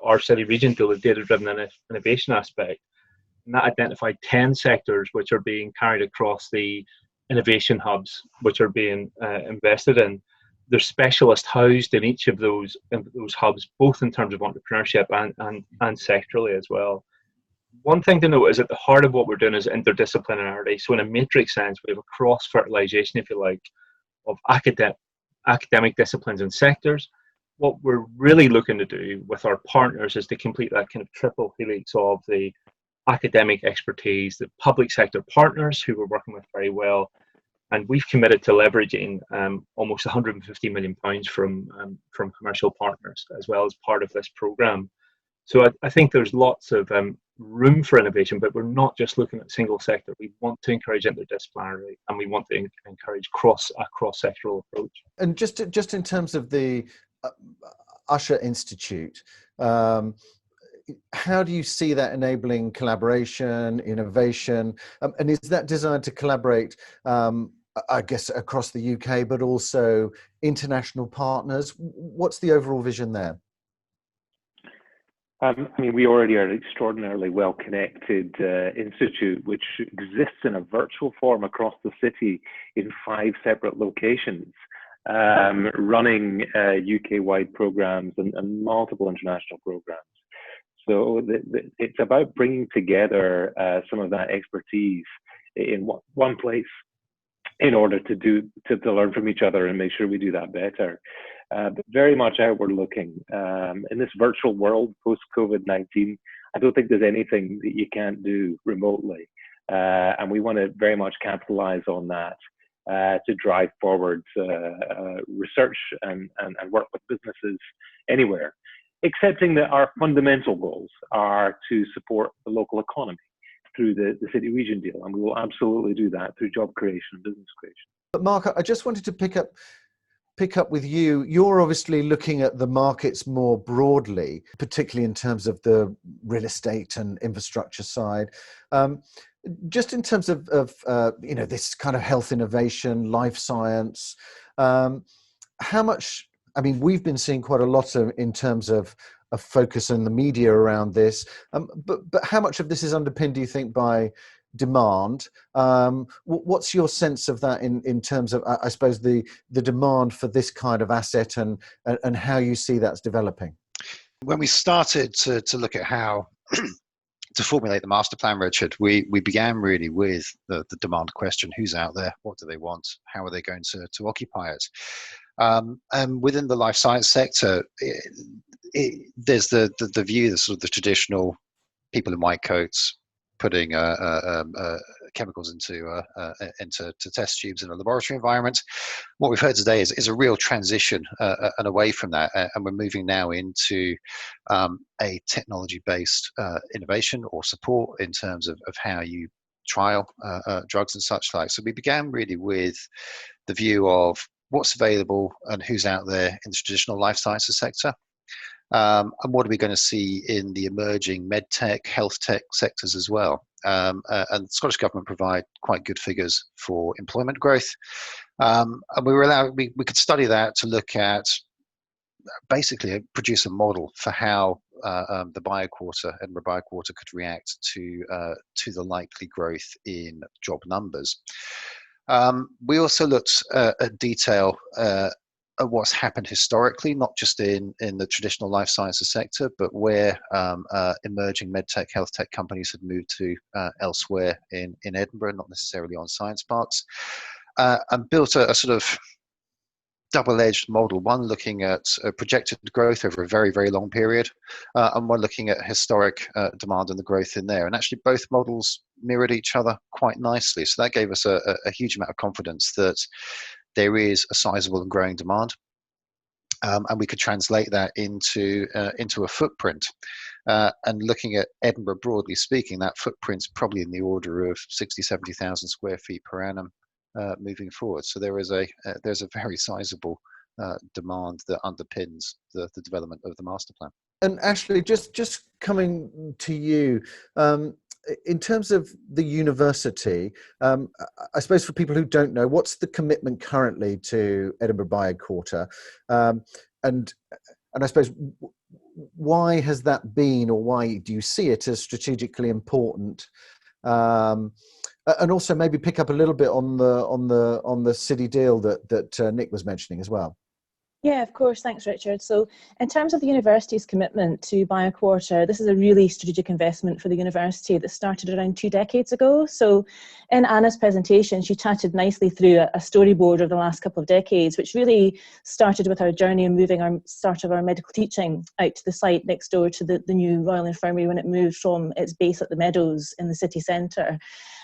our city region deal with data-driven innovation aspect. And that identified 10 sectors which are being carried across the innovation hubs, which are being invested in. There's specialists housed in each of those hubs, both in terms of entrepreneurship and sectorally as well. One thing to note is at the heart of what we're doing is interdisciplinarity. So in a matrix sense, we have a cross-fertilization, if you like, of academic disciplines and sectors. What we're really looking to do with our partners is to complete that kind of triple helix of the academic expertise, the public sector partners who we're working with very well, and we've committed to leveraging almost £150 million from commercial partners as well as part of this programme. So I think there's lots of room for innovation, but we're not just looking at single sector. We want to encourage interdisciplinarity, and we want to encourage a cross-sectoral approach. And just in terms of the Usher Institute, how do you see that enabling collaboration, innovation, and is that designed to collaborate, I guess, across the UK, but also international partners? What's the overall vision there? I mean, we already are an extraordinarily well-connected institute, which exists in a virtual form across the city in 5 separate locations, running UK-wide programs and multiple international programs. So it's about bringing together some of that expertise in one place in order to learn from each other and make sure we do that better. But very much outward looking. In this virtual world post-COVID-19, I don't think there's anything that you can't do remotely. And we want to very much capitalize on that to drive forward research and work with businesses anywhere, accepting that our fundamental goals are to support the local economy through the city region deal. And we will absolutely do that through job creation and business creation. But Mark, I just wanted to pick up with you. You're obviously looking at the markets more broadly, particularly in terms of the real estate and infrastructure side. Just in terms of this kind of health innovation, life science, how much? I mean, we've been seeing quite a lot in terms of a focus in the media around this, but how much of this is underpinned, do you think, by demand? What's your sense of that in terms of, I suppose, the demand for this kind of asset and how you see that's developing? When we started to look at how to formulate the master plan, Richard, we began really with the demand question: who's out there? What do they want? How are they going to occupy it? And within the life science sector, there's the view, the sort of the traditional people in white coats putting chemicals into test tubes in a laboratory environment. What we've heard today is a real transition and away from that, and we're moving now into a technology-based innovation or support in terms of how you trial drugs and such like. So we began really with the view of what's available and who's out there in the traditional life sciences sector. And what are we going to see in the emerging med tech, health tech sectors as well? And the Scottish Government provide quite good figures for employment growth. And we could study that to look at basically produce a model for how the BioQuarter, Edinburgh BioQuarter, could react to the likely growth in job numbers. We also looked at detail at what's happened historically, not just in the traditional life sciences sector, but where emerging medtech, health tech companies had moved to elsewhere in Edinburgh, not necessarily on science parks, and built a sort of double-edged model, one looking at projected growth over a very, very long period, and one looking at historic demand and the growth in there. And actually both models mirrored each other quite nicely. So that gave us a huge amount of confidence that there is a sizable and growing demand. And we could translate that into a footprint. And looking at Edinburgh, broadly speaking, that footprint's probably in the order of 60,000, 70,000 square feet per annum moving forward. So there's a very sizable demand that underpins the development of the master plan. And Ashley, just coming to you, in terms of the university, I suppose for people who don't know, what's the commitment currently to Edinburgh BioQuarter, and I suppose why has that been, or why do you see it as strategically important? And also maybe pick up a little bit on the city deal that Nick was mentioning as well. Yeah, of course. Thanks, Richard. So in terms of the university's commitment to BioQuarter, this is a really strategic investment for the university that started around 2 decades ago. So in Anna's presentation, she chatted nicely through a storyboard over the last couple of decades, which really started with our journey of moving our start of our medical teaching out to the site next door to the new Royal Infirmary when it moved from its base at the Meadows in the city centre.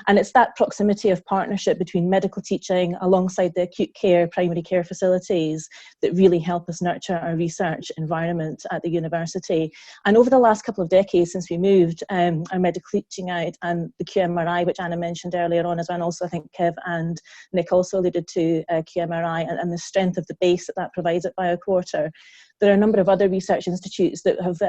And it's that proximity of partnership between medical teaching alongside the acute care, primary care facilities that really help us nurture our research environment at the university. And over the last couple of decades since we moved our medical teaching out, and the QMRI, which Anna mentioned earlier on as well, and also I think Kev and Nick also alluded to QMRI and the strength of the base that provides at BioQuarter. There are a number of other research institutes that have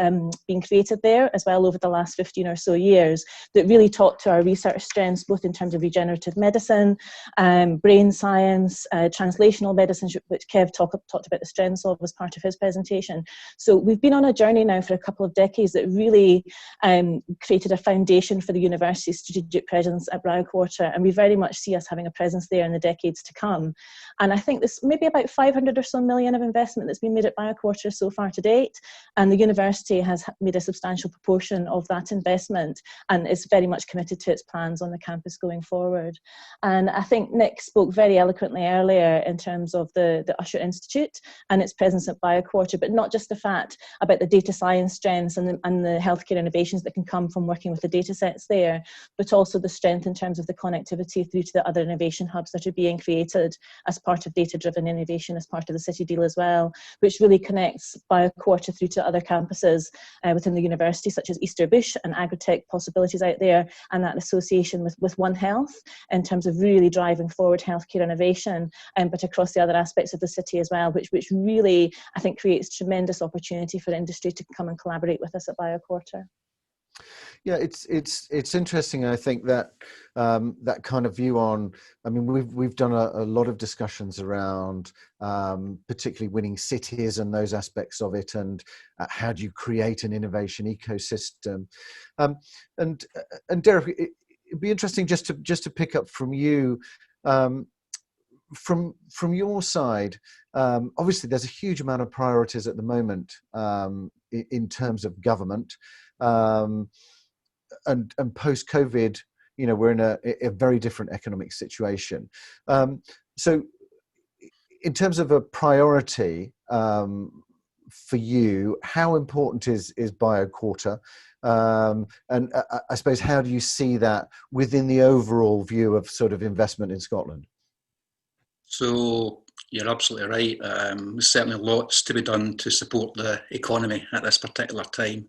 been created there as well over the last 15 or so years that really talk to our research strengths, both in terms of regenerative medicine, brain science, translational medicine, which Kev talked about the strengths of as part of his presentation. So we've been on a journey now for a couple of decades that really created a foundation for the university's strategic presence at BioQuarter, and we very much see us having a presence there in the decades to come. And I think this maybe about 500 or so million of investment that's been made at BioQuarter so far to date, and the university has made a substantial proportion of that investment and is very much committed to its plans on the campus going forward. And I think Nick spoke very eloquently earlier in terms of the Usher Institute and its presence at BioQuarter, but not just the fact about the data science strengths and the healthcare innovations that can come from working with the data sets there, but also the strength in terms of the connectivity through to the other innovation hubs that are being created as part of data-driven innovation, as part of the city deal as well, which really connects BioQuarter through to other campuses within the university, such as Easterbush and agritech possibilities out there, and that association with One Health in terms of really driving forward healthcare innovation, but across the other aspects of the city as well, which really, I think, creates tremendous opportunity for industry to come and collaborate with us at BioQuarter. Yeah, it's interesting. I think that that kind of view on. I mean, we've done a lot of discussions around particularly winning cities and those aspects of it, and how do you create an innovation ecosystem. And Derek, it'd be interesting just to pick up from you. From your side, obviously there's a huge amount of priorities at the moment in terms of government. And post-COVID, we're in a very different economic situation. So in terms of a priority for you, how important is BioQuarter? And I suppose, how do you see that within the overall view of sort of investment in Scotland? So you're absolutely right. There's certainly lots to be done to support the economy at this particular time.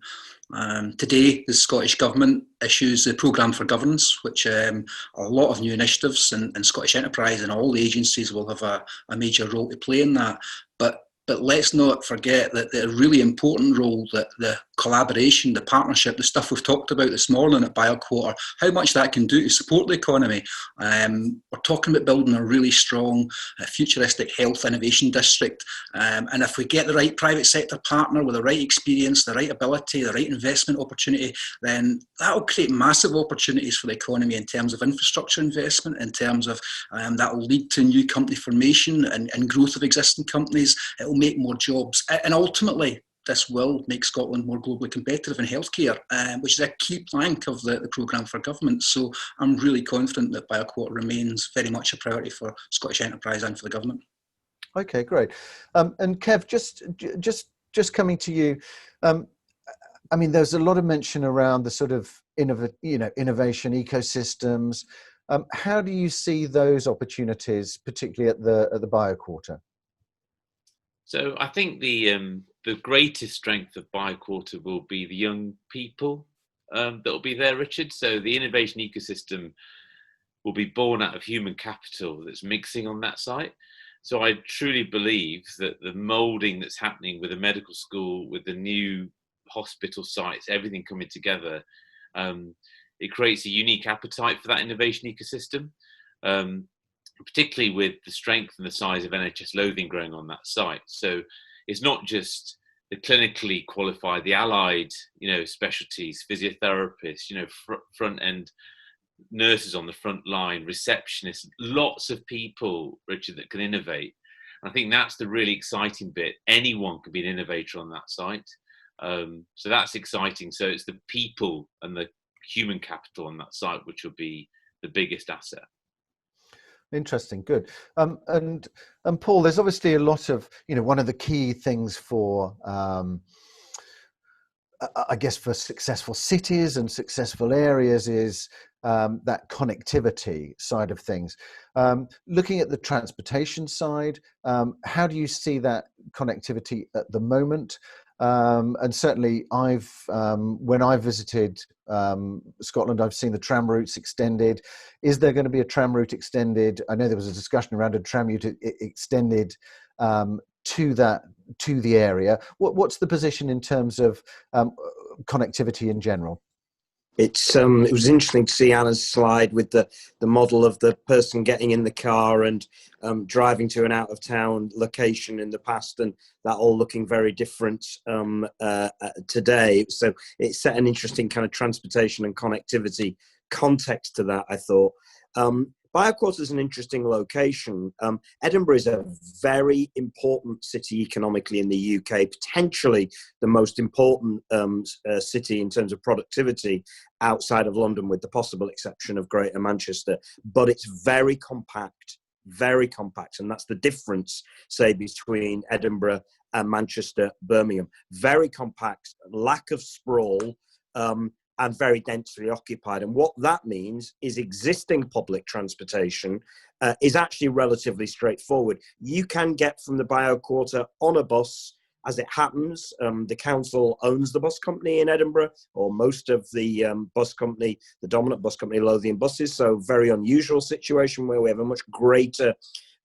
Today, the Scottish Government issues the Programme for Governance, which a lot of new initiatives and Scottish Enterprise and all the agencies will have a major role to play in that. But let's not forget that the really important role that the collaboration, the partnership, the stuff we've talked about this morning at BioQuarter, how much that can do to support the economy. We're talking about building a really strong futuristic health innovation district. And if we get the right private sector partner with the right experience, the right ability, the right investment opportunity, then that will create massive opportunities for the economy in terms of infrastructure investment, in terms of that will lead to new company formation and growth of existing companies. It will make more jobs, and ultimately this will make Scotland more globally competitive in healthcare, which is a key plank of the Programme for Government. So I'm really confident that BioQuarter remains very much a priority for Scottish Enterprise and for the government. Okay, great. And Kev, just coming to you, I mean, there's a lot of mention around the sort of innovation ecosystems. How do you see those opportunities, particularly at the BioQuarter? So I think the greatest strength of BioQuarter will be the young people that will be there, Richard. So the innovation ecosystem will be born out of human capital that's mixing on that site. So I truly believe that the moulding that's happening with the medical school, with the new hospital sites, everything coming together, it creates a unique appetite for that innovation ecosystem, particularly with the strength and the size of NHS Lothian growing on that site. So it's not just the clinically qualified, the allied, specialties, physiotherapists, front end nurses on the front line, receptionists, lots of people, Richard, that can innovate. And I think that's the really exciting bit. Anyone can be an innovator on that site. So that's exciting. So it's the people and the human capital on that site which will be the biggest asset. Interesting, good. And Paul, there's obviously a lot of, one of the key things for, I guess, for successful cities and successful areas is that connectivity side of things. Looking at the transportation side, how do you see that connectivity at the moment? And certainly when I visited Scotland, I've seen the tram routes extended. Is there going to be a tram route extended? I know there was a discussion around a tram route extended to the area. What's the position in terms of connectivity in general? It was interesting to see Anna's slide with the model of the person getting in the car and driving to an out of town location in the past, and that all looking very different today. So it set an interesting kind of transportation and connectivity context to that, I thought. BioQuarter is an interesting location. Edinburgh is a very important city economically in the UK, potentially the most important city in terms of productivity outside of London, with the possible exception of Greater Manchester. But it's very compact, and that's the difference, say, between Edinburgh and Manchester, Birmingham. Very compact, lack of sprawl, and very densely occupied. And what that means is existing public transportation is actually relatively straightforward. You can get from the BioQuarter on a bus. As it happens, the council owns the bus company in Edinburgh, or most of the bus company, the dominant bus company, Lothian Buses. So very unusual situation where we have a much greater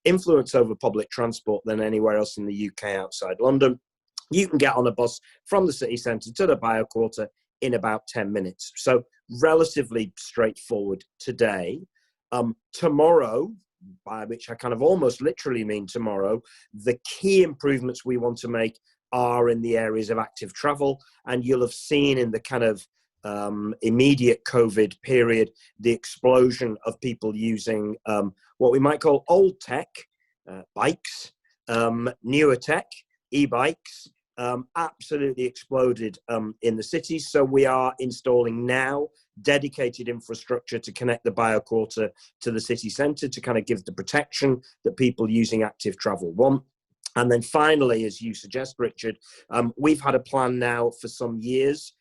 influence over public transport than anywhere else in the UK outside London. You can get on a bus from the city centre to the BioQuarter in about 10 minutes. So relatively straightforward today. Tomorrow, by which I kind of almost literally mean tomorrow, the key improvements we want to make are in the areas of active travel. And you'll have seen in the kind of immediate COVID period, the explosion of people using what we might call old tech, bikes, newer tech, e-bikes, absolutely exploded in the city. So we are installing now dedicated infrastructure to connect the BioQuarter to the city centre to kind of give the protection that people using active travel want. And then finally, as you suggest, Richard, we've had a plan now for some years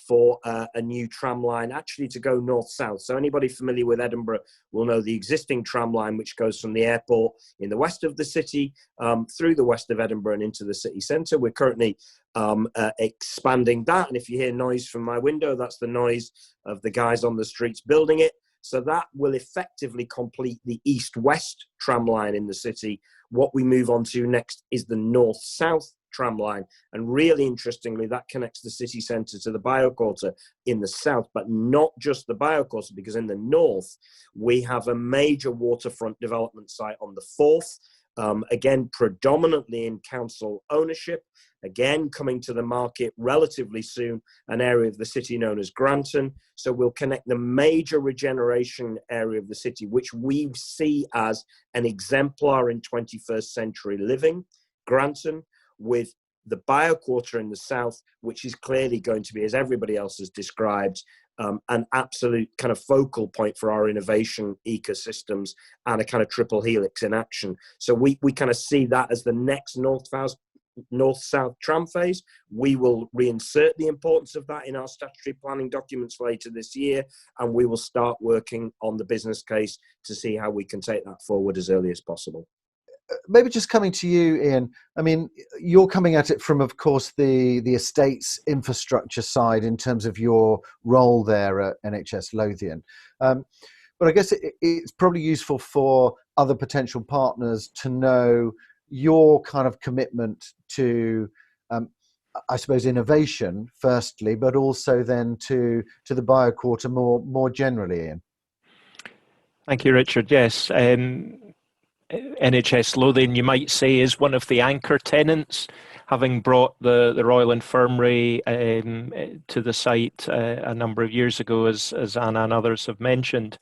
for a new tram line, actually to go north-south. So anybody familiar with Edinburgh will know the existing tram line, which goes from the airport in the west of the city through the west of Edinburgh and into the city centre. We're currently expanding that. And if you hear noise from my window, that's the noise of the guys on the streets building it. So that will effectively complete the east-west tram line in the city. What we move on to next is the north-south tram line, and really interestingly, that connects the city centre to the BioQuarter in the south, but not just the BioQuarter, because in the north we have a major waterfront development site on the Forth, again predominantly in council ownership, again coming to the market relatively soon, an area of the city known as Granton. So we'll connect the major regeneration area of the city, which we see as an exemplar in 21st century living, Granton, with the BioQuarter in the south, which is clearly going to be, as everybody else has described, an absolute kind of focal point for our innovation ecosystems and a kind of triple helix in action. So we kind of see that as the next north-south tram phase. We will reinsert the importance of that in our statutory planning documents later this year, and we will start working on the business case to see how we can take that forward as early as possible. Maybe just coming to you, Iain, I mean, you're coming at it from, of course, the estate's infrastructure side in terms of your role there at NHS Lothian. But but I guess it's probably useful for other potential partners to know your kind of commitment to, I suppose, innovation firstly, but also then to the BioQuarter more generally, Iain. Thank you, Richard. Yes, NHS Lothian, you might say, is one of the anchor tenants, having brought the Royal Infirmary to the site a number of years ago, as Anna and others have mentioned.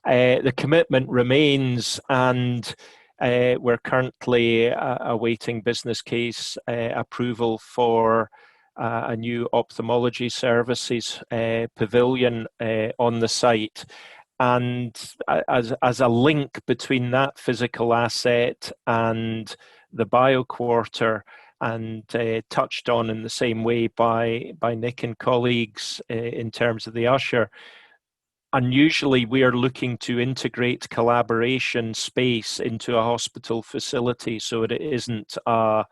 The commitment remains, and we're currently awaiting business case approval for a new ophthalmology services pavilion on the site. And as a link between that physical asset and the BioQuarter, and touched on in the same way by Nick and colleagues in terms of the usher, unusually we are looking to integrate collaboration space into a hospital facility, so it isn't a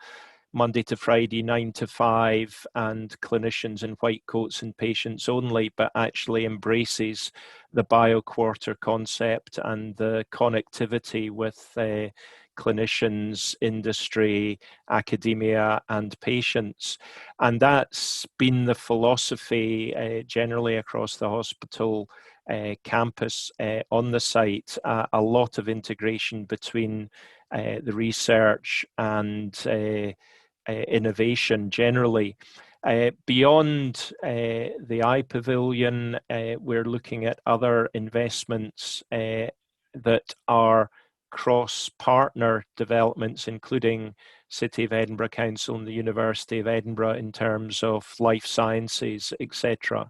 Monday to Friday 9 to 5 and clinicians in white coats and patients only, but actually embraces the BioQuarter concept and the connectivity with clinicians, industry, academia, and patients. And that's been the philosophy generally across the hospital campus on the site. A lot of integration between the research and innovation generally. Beyond the iPavilion, we're looking at other investments that are cross-partner developments, including City of Edinburgh Council and the University of Edinburgh in terms of life sciences, etc.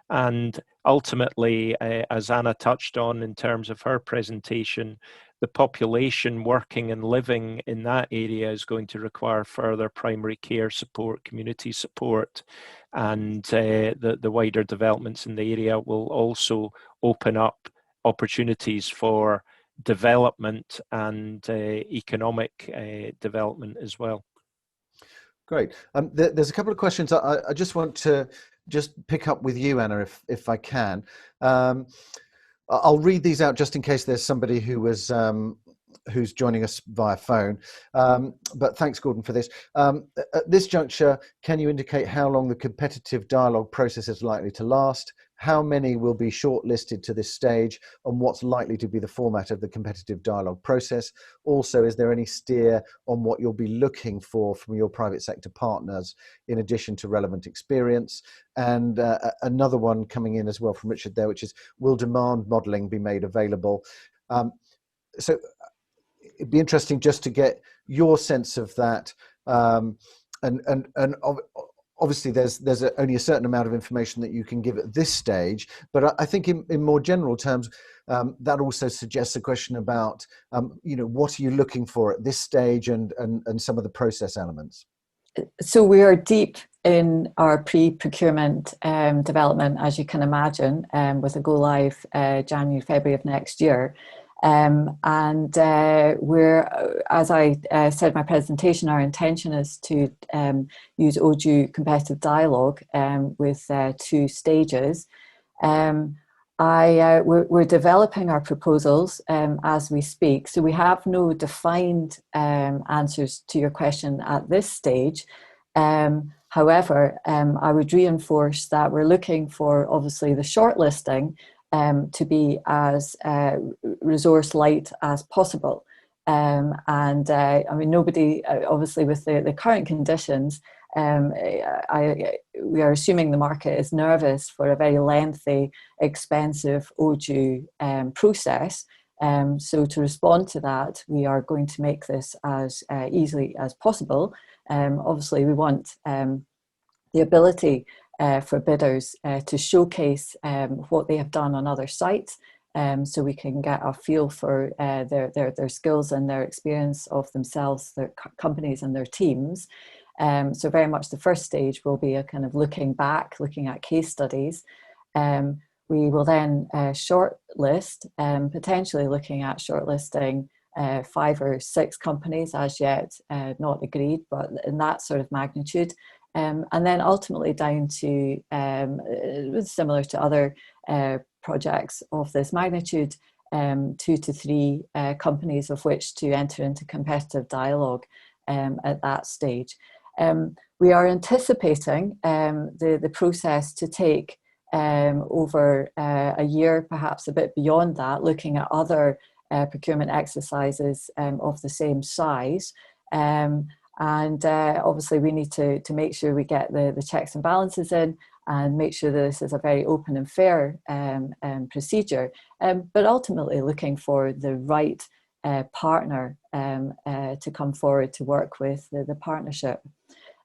And ultimately, as Anna touched on in terms of her presentation, the population working and living in that area is going to require further primary care support, community support, and the wider developments in the area will also open up opportunities for development and economic development as well. Great. There's a couple of questions I just want to pick up with you, Anna, if I can. I'll read these out just in case there's somebody who's joining us via phone. But thanks, Gordon, for this. At this juncture, can you indicate how long the competitive dialogue process is likely to last? How many will be shortlisted to this stage, and what's likely to be the format of the competitive dialogue process? Also, is there any steer on what you'll be looking for from your private sector partners in addition to relevant experience? And another one coming in as well from Richard there, which is, will demand modelling be made available? So it'd be interesting just to get your sense of that, and obviously there's only a certain amount of information that you can give at this stage, but I think in more general terms, that also suggests a question about, what are you looking for at this stage and some of the process elements? So we are deep in our pre-procurement development, as you can imagine, with a go live January, February of next year. We're, as I said in my presentation, our intention is to use OJU competitive dialogue with 2 stages. We're developing our proposals as we speak, so we have no defined answers to your question at this stage. However, I would reinforce that we're looking for, obviously, the shortlisting to be as resource light as possible. I mean, nobody, obviously with the current conditions, we are assuming the market is nervous for a very lengthy, expensive OJU process. So to respond to that, we are going to make this as easily as possible. Obviously, we want the ability for bidders to showcase what they have done on other sites, so we can get a feel for their skills and their experience of themselves, their companies and their teams. So very much the first stage will be a kind of looking back, looking at case studies. We will then shortlist, potentially looking at shortlisting 5 or 6 companies, as yet not agreed, but in that sort of magnitude. And then ultimately down to, similar to other projects of this magnitude, 2 to 3 companies of which to enter into competitive dialogue at that stage. We are anticipating the process to take over a year, perhaps a bit beyond that, looking at other procurement exercises of the same size. And obviously we need to make sure we get the checks and balances in and make sure that this is a very open and fair procedure, but ultimately looking for the right partner to come forward to work with the partnership.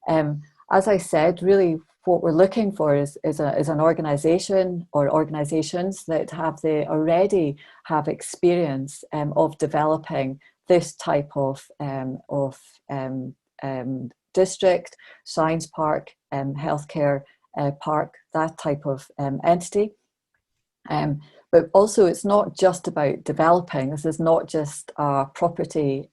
As I said, really what we're looking for is an organisation or organisations that already have experience of developing this type of district, science park, healthcare park, that type of entity. But also it's not just about developing. This is not just a property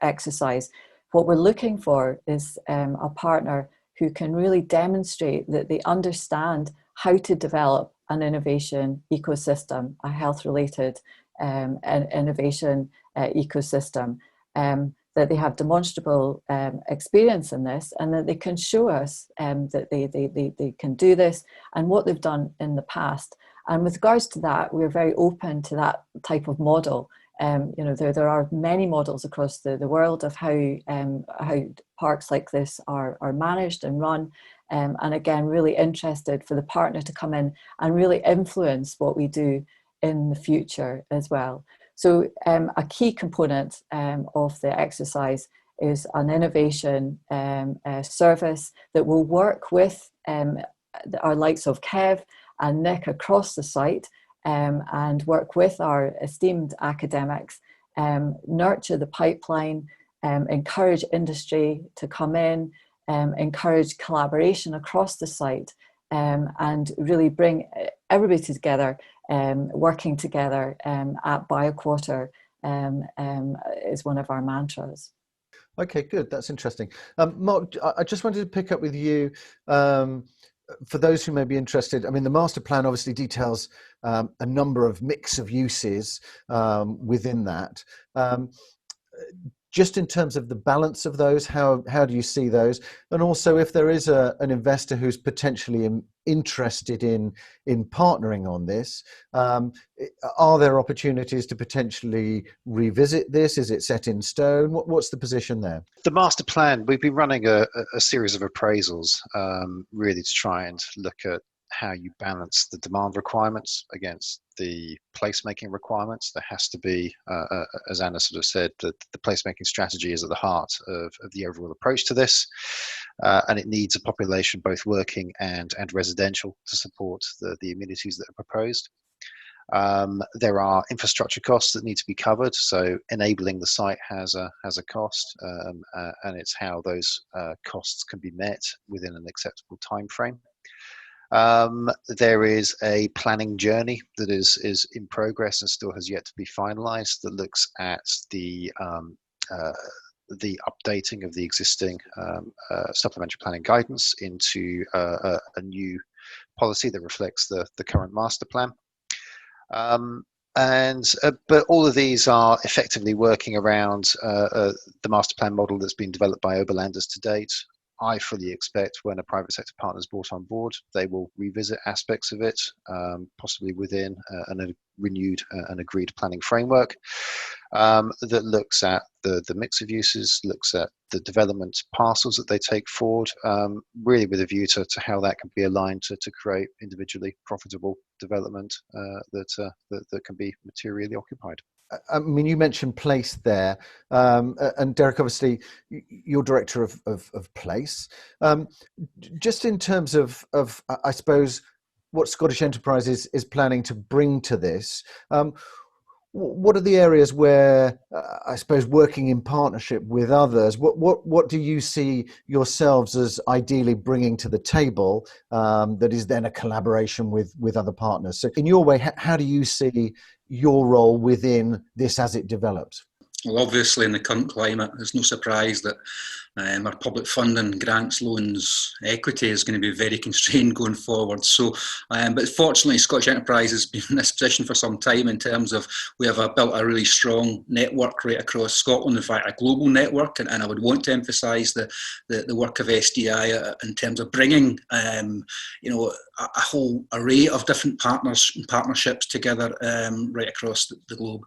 exercise. What we're looking for is a partner who can really demonstrate that they understand how to develop an innovation ecosystem, a health-related innovation ecosystem, that they have demonstrable experience in this, and that they can show us that they can do this and what they've done in the past. And with regards to that, we're very open to that type of model. There are many models across the world of how parks like this are managed and run. And again, really interested for the partner to come in and really influence what we do in the future as well. So a key component of the exercise is an innovation service that will work with our likes of Kev and Nick across the site and work with our esteemed academics, nurture the pipeline, encourage industry to come in, encourage collaboration across the site, and really bring everybody together, working together at BioQuarter is one of our mantras. Okay, good. That's interesting. Mark, I just wanted to pick up with you. For those who may be interested, I mean, the master plan obviously details a number of mix of uses within that. Just in terms of the balance of those, how do you see those? And also, if there is an investor who's potentially interested in partnering on this, are there opportunities to potentially revisit this? Is it set in stone? What's the position there? The master plan, we've been running a series of appraisals really to try and look at how you balance the demand requirements against the placemaking requirements. There has to be, as Anna sort of said, that the placemaking strategy is at the heart of the overall approach to this, and it needs a population both working and residential to support the amenities that are proposed. There are infrastructure costs that need to be covered, so enabling the site has a cost, and it's how those costs can be met within an acceptable time frame. There is a planning journey that is in progress and still has yet to be finalised, that looks at the updating of the existing supplementary planning guidance into a new policy that reflects the current master plan. But all of these are effectively working around the master plan model that's been developed by Oberlanders to date. I fully expect when a private sector partner is brought on board, they will revisit aspects of it, possibly within a renewed and agreed planning framework that looks at the mix of uses, looks at the development parcels that they take forward, really with a view to how that can be aligned to create individually profitable development that can be materially occupied. I mean, you mentioned place there, and Derek, obviously, you're director of place. Just in terms of I suppose, what Scottish Enterprise is planning to bring to this, what are the areas where, I suppose, working in partnership with others, what do you see yourselves as ideally bringing to the table that is then a collaboration with other partners? So in your way, how do you see your role within this as it develops? Well, obviously in the current climate, it's no surprise that our public funding, grants, loans, equity is going to be very constrained going forward. So, but fortunately, Scottish Enterprise has been in this position for some time in terms of we have built a really strong network right across Scotland, in fact, a global network. And I would want to emphasise the work of SDI in terms of bringing, you know, a whole array of different partners and partnerships together right across the globe.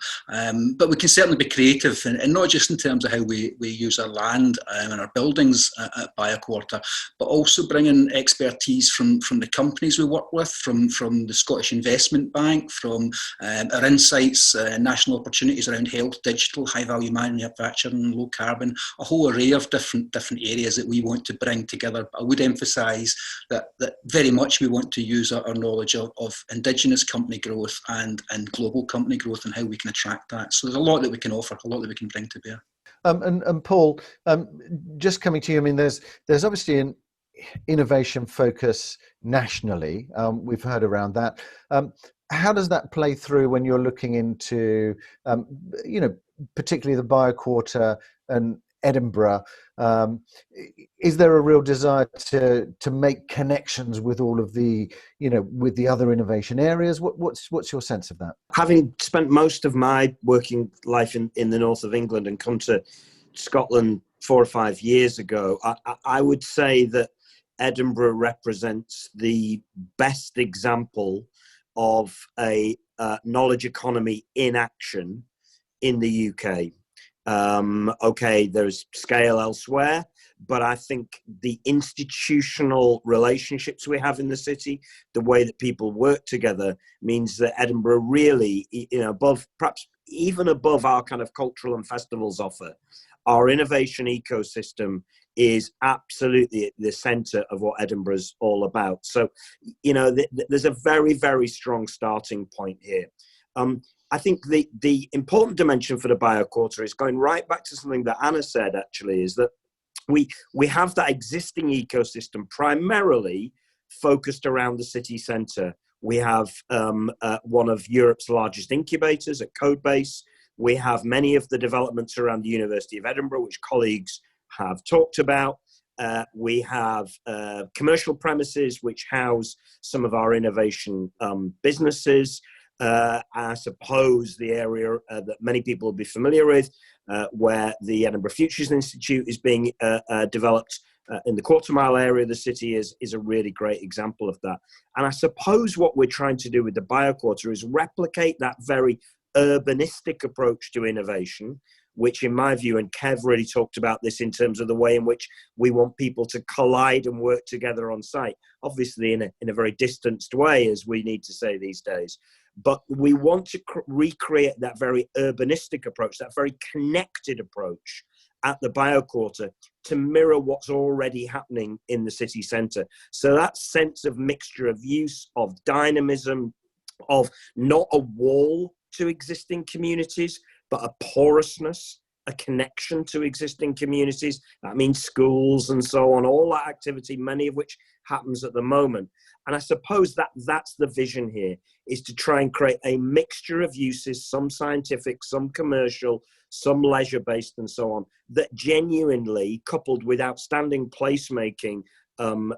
But we can certainly be creative, and not just in terms of how we use our land and our buildings at BioQuarter, but also bringing expertise from the companies we work with, from the Scottish Investment Bank, from our insights, national opportunities around health, digital, high-value manufacturing, low carbon, a whole array of different areas that we want to bring together. I would emphasise that very much we want to use our knowledge of Indigenous company growth and global company growth and how we can attract that. So there's a lot that we can offer, a lot that we can bring to bear. And Paul, just coming to you, I mean, there's obviously an innovation focus nationally. We've heard around that. How does that play through when you're looking into, you know, particularly the BioQuarter and Edinburgh? Is there a real desire to make connections with all of the, you know, with the other innovation areas? What's your sense of that? Having spent most of my working life in the north of England and come to Scotland 4 or 5 years ago, I would say that Edinburgh represents the best example of a knowledge economy in action in the UK. Okay, there's scale elsewhere, but I think the institutional relationships we have in the city, the way that people work together, means that Edinburgh really, you know, perhaps even above our kind of cultural and festivals offer, our innovation ecosystem is absolutely at the centre of what Edinburgh's all about. So, you know, there's a very, very strong starting point here. I think the important dimension for the BioQuarter is going right back to something that Anna said, actually, is that we have that existing ecosystem primarily focused around the city centre. We have one of Europe's largest incubators at Codebase. We have many of the developments around the University of Edinburgh, which colleagues have talked about. We have commercial premises which house some of our innovation businesses. I suppose the area that many people will be familiar with, where the Edinburgh Futures Institute is being developed in the quarter mile area of the city is a really great example of that. And I suppose what we're trying to do with the BioQuarter is replicate that very urbanistic approach to innovation, which in my view, and Kev really talked about this in terms of the way in which we want people to collide and work together on site, obviously in a very distanced way, as we need to say these days. But we want to recreate that very urbanistic approach, that very connected approach at the BioQuarter to mirror what's already happening in the city centre. So that sense of mixture of use, of dynamism, of not a wall to existing communities, but a porousness, a connection to existing communities. That means schools and so on, all that activity, many of which happens at the moment. And I suppose that's the vision here, is to try and create a mixture of uses, some scientific, some commercial, some leisure-based and so on, that genuinely, coupled with outstanding placemaking,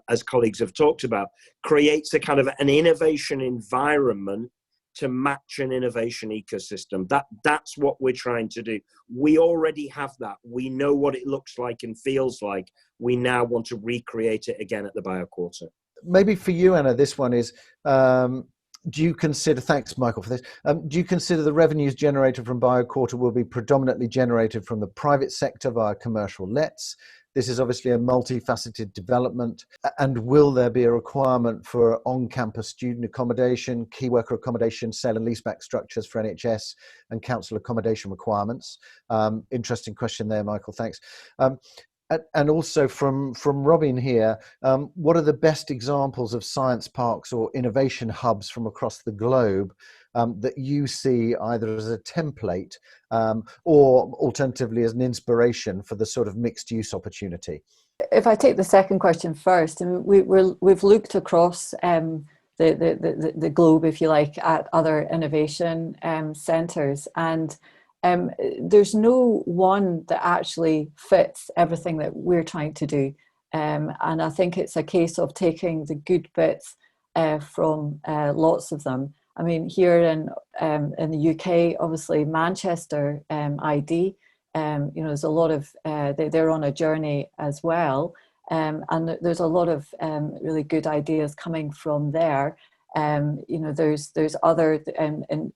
as colleagues have talked about, creates a kind of an innovation environment to match an innovation ecosystem. That's what we're trying to do. We already have that. We know what it looks like and feels like. We now want to recreate it again at the BioQuarter. Maybe for you, Anna, this one is, do you consider, thanks Michael for this, do you consider the revenues generated from BioQuarter will be predominantly generated from the private sector via commercial lets? This is obviously a multifaceted development. And will there be a requirement for on-campus student accommodation, key worker accommodation, sale and leaseback structures for NHS and council accommodation requirements? Interesting question there, Michael, thanks. And also from Robin here, what are the best examples of science parks or innovation hubs from across the globe that you see either as a template or alternatively as an inspiration for the sort of mixed use opportunity? If I take the second question first, I mean, we've looked across the globe, if you like, at other innovation centres, and there's no one that actually fits everything that we're trying to do. And I think it's a case of taking the good bits from lots of them. I mean, here in the UK, obviously Manchester ID, there's a lot of, they're on a journey as well. And there's a lot of really good ideas coming from there. There's other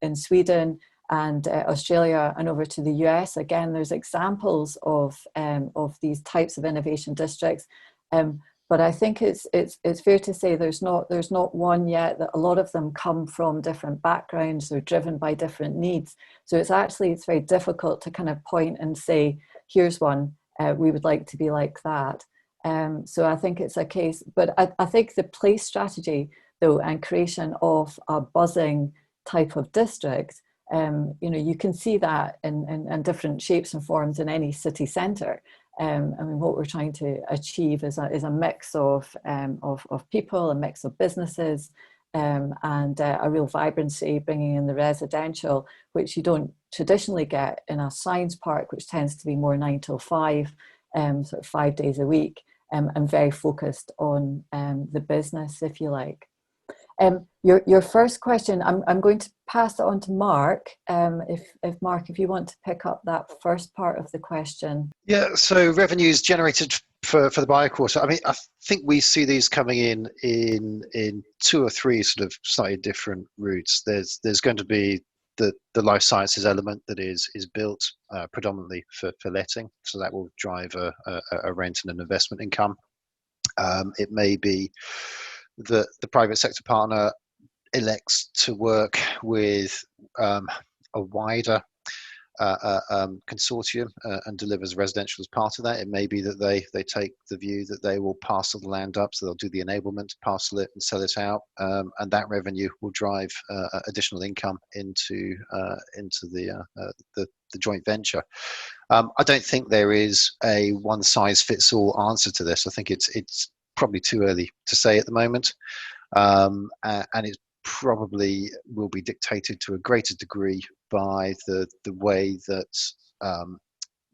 in Sweden and Australia and over to the US. Again, there's examples of these types of innovation districts. But I think it's fair to say there's not one yet. That a lot of them come from different backgrounds. They're driven by different needs. So it's very difficult to kind of point and say, here's one, we would like to be like that. So I think it's a case, but I think the place strategy though, and creation of a buzzing type of district, you can see that in different shapes and forms in any city centre. I mean, what we're trying to achieve is a mix of people, a mix of businesses, and a real vibrancy, bringing in the residential, which you don't traditionally get in a science park, which tends to be more 9 till 5, sort of 5 days a week, and very focused on the business, if you like. Your first question, I'm going to pass it on to Mark. If Mark, if you want to pick up that first part of the question. Yeah, so revenues generated for the BioQuarter. I mean, I think we see these coming in 2 or 3 sort of slightly different routes. There's going to be the life sciences element that is built predominantly for letting, so that will drive a rent and an investment income. It may be the private sector partner elects to work with a wider consortium and delivers residential as part of that. It may be that they take the view that they will parcel the land up, so they'll do the enablement, parcel it and sell it out, and that revenue will drive additional income into the joint venture. I don't think there is a one-size-fits-all answer to this. I think it's probably too early to say at the moment, and it probably will be dictated to a greater degree by the way that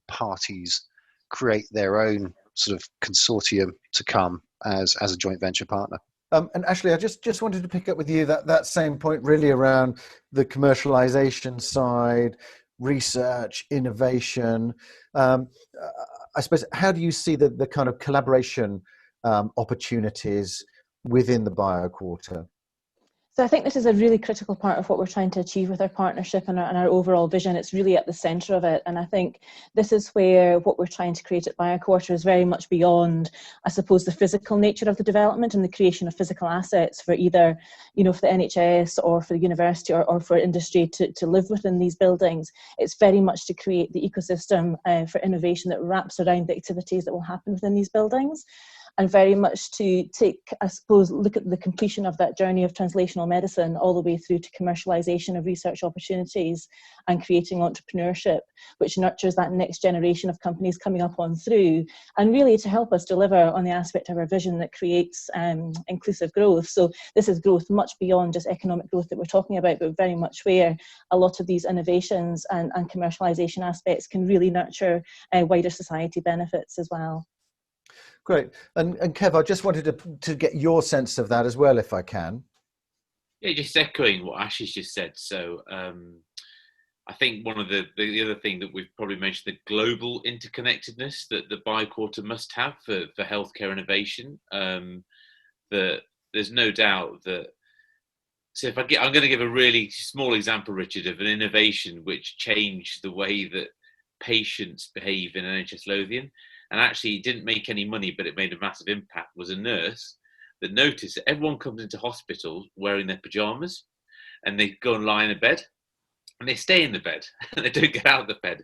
parties create their own sort of consortium to come as a joint venture partner. And Ashley, I just wanted to pick up with you that same point really around the commercialization side, research, innovation. I suppose, how do you see the kind of collaboration opportunities within the BioQuarter? So I think this is a really critical part of what we're trying to achieve with our partnership and our overall vision. It's really at the centre of it. And I think this is where what we're trying to create at BioQuarter is very much beyond, I suppose, the physical nature of the development and the creation of physical assets for either, for the NHS or for the university or for industry to live within these buildings. It's very much to create the ecosystem for innovation that wraps around the activities that will happen within these buildings. And very much to look at the completion of that journey of translational medicine all the way through to commercialization of research opportunities and creating entrepreneurship, which nurtures that next generation of companies coming up on through, and really to help us deliver on the aspect of our vision that creates inclusive growth. So this is growth much beyond just economic growth that we're talking about, but very much where a lot of these innovations and commercialization aspects can really nurture wider society benefits as well. Great. And Kev, I just wanted to get your sense of that as well, if I can. Yeah, just echoing what Ashley's just said. So I think one of the other thing that we've probably mentioned, the global interconnectedness that the BioQuarter must have for healthcare innovation. That there's no doubt that. So I'm going to give a really small example, Richard, of an innovation which changed the way that patients behave in NHS Lothian. And actually it didn't make any money, but it made a massive impact, was a nurse that noticed that everyone comes into hospital wearing their pajamas, and they go and lie in a bed, and they stay in the bed, and they don't get out of the bed.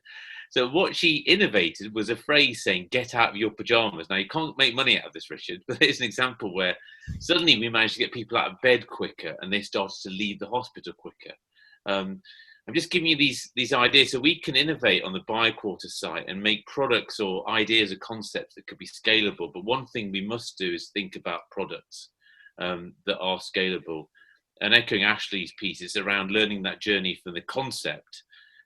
So what she innovated was a phrase saying, "Get out of your pajamas." Now, you can't make money out of this, Richard, but it's an example where suddenly we managed to get people out of bed quicker, and they started to leave the hospital quicker. I'm just giving you these ideas so we can innovate on the BioQuarter site and make products or ideas or concepts that could be scalable. But one thing we must do is think about products that are scalable. And echoing Ashley's piece, it's around learning that journey from the concept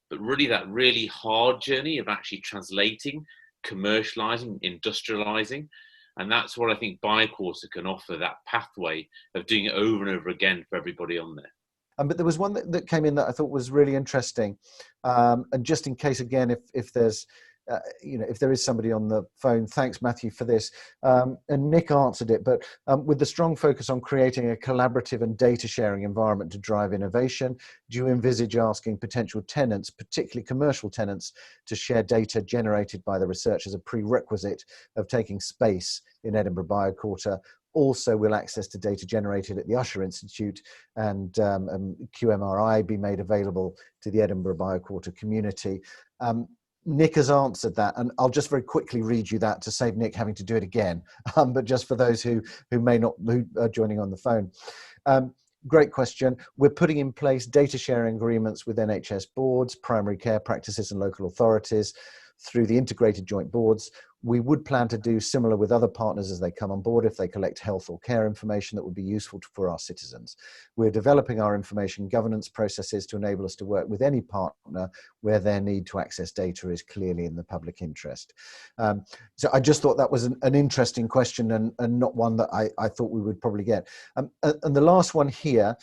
but really that really hard journey of actually translating, commercializing, industrializing. And that's what I think BioQuarter can offer, that pathway of doing it over and over again for everybody on there. But there was one that came in that I thought was really interesting. And just in case, again, if there's, if there is somebody on the phone, thanks, Matthew, for this. And Nick answered it, but with the strong focus on creating a collaborative and data sharing environment to drive innovation, do you envisage asking potential tenants, particularly commercial tenants, to share data generated by the research as a prerequisite of taking space in Edinburgh BioQuarter? Also will access to data generated at the Usher Institute and QMRI be made available to the Edinburgh BioQuarter community? Nick has answered that, and I'll just very quickly read you that to save Nick having to do it again, but just for those who are joining on the phone. Great question. We're putting in place data sharing agreements with NHS boards, primary care practices and local authorities through the integrated joint boards. We would plan to do similar with other partners as they come on board if they collect health or care information that would be useful for our citizens. We're developing our information governance processes to enable us to work with any partner where their need to access data is clearly in the public interest. So I just thought that was an interesting question and not one that I thought we would probably get. And the last one here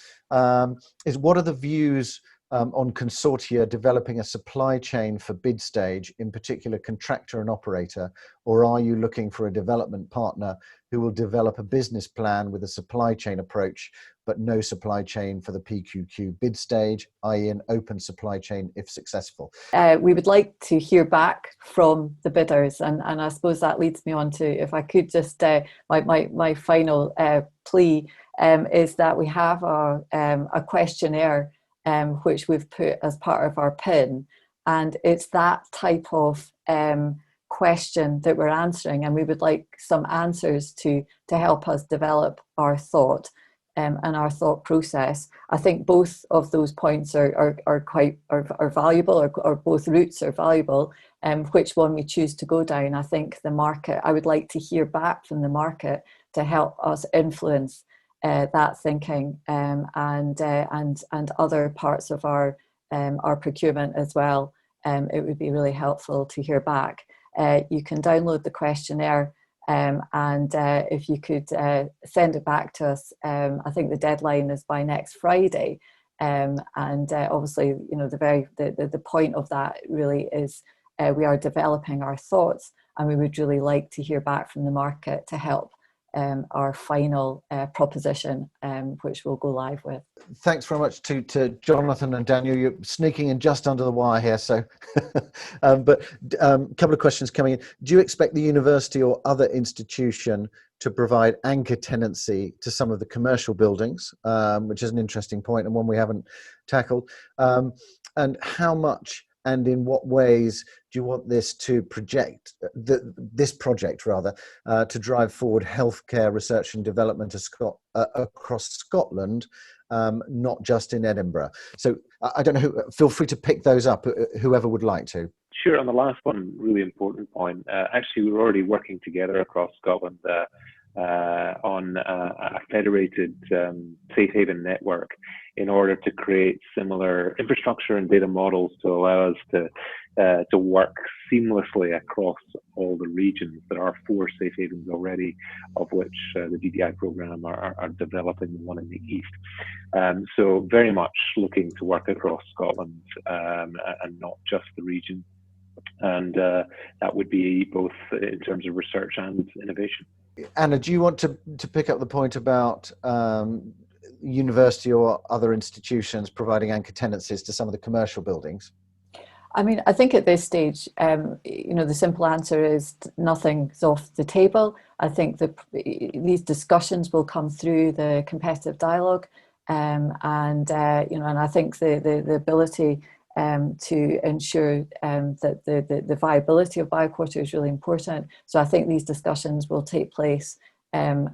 is, what are the views on consortia developing a supply chain for bid stage, in particular contractor and operator, or are you looking for a development partner who will develop a business plan with a supply chain approach, but no supply chain for the PQQ bid stage, i.e. an open supply chain if successful? We would like to hear back from the bidders, and I suppose that leads me on to, if I could just, my final plea is that we have a questionnaire which we've put as part of our PIN, and it's that type of question that we're answering, and we would like some answers to help us develop our thought and our thought process. I think both of those points are valuable, or both routes are valuable. Which one we choose to go down, I think the market, I would like to hear back from the market to help us influence that thinking, and other parts of our procurement as well. It would be really helpful to hear back. You can download the questionnaire, and if you could send it back to us, I think the deadline is by next Friday. And obviously, the point of that really is we are developing our thoughts, and we would really like to hear back from the market to help our final proposition, which we'll go live with. Thanks very much to Jonathan and Daniel. You're sneaking in just under the wire here. So, but a couple of questions coming in. Do you expect the university or other institution to provide anchor tenancy to some of the commercial buildings, which is an interesting point and one we haven't tackled? And how much and in what ways do you want this to this project to drive forward healthcare research and development across Scotland, not just in Edinburgh? So I don't know, feel free to pick those up, whoever would like to. Sure, on the last one, really important point. Actually, we're already working together across Scotland on a federated safe haven network in order to create similar infrastructure and data models to allow us to work seamlessly across all the regions. There are 4 safe havens already, of which the DDI program are developing one in the east. So very much looking to work across Scotland and not just the region. And that would be both in terms of research and innovation. Anna, do you want to pick up the point about university or other institutions providing anchor tenancies to some of the commercial buildings? I mean, I think at this stage, the simple answer is nothing's off the table. I think these discussions will come through the competitive dialogue, and I think the ability to ensure that the viability of BioQuarter is really important. So I think these discussions will take place, and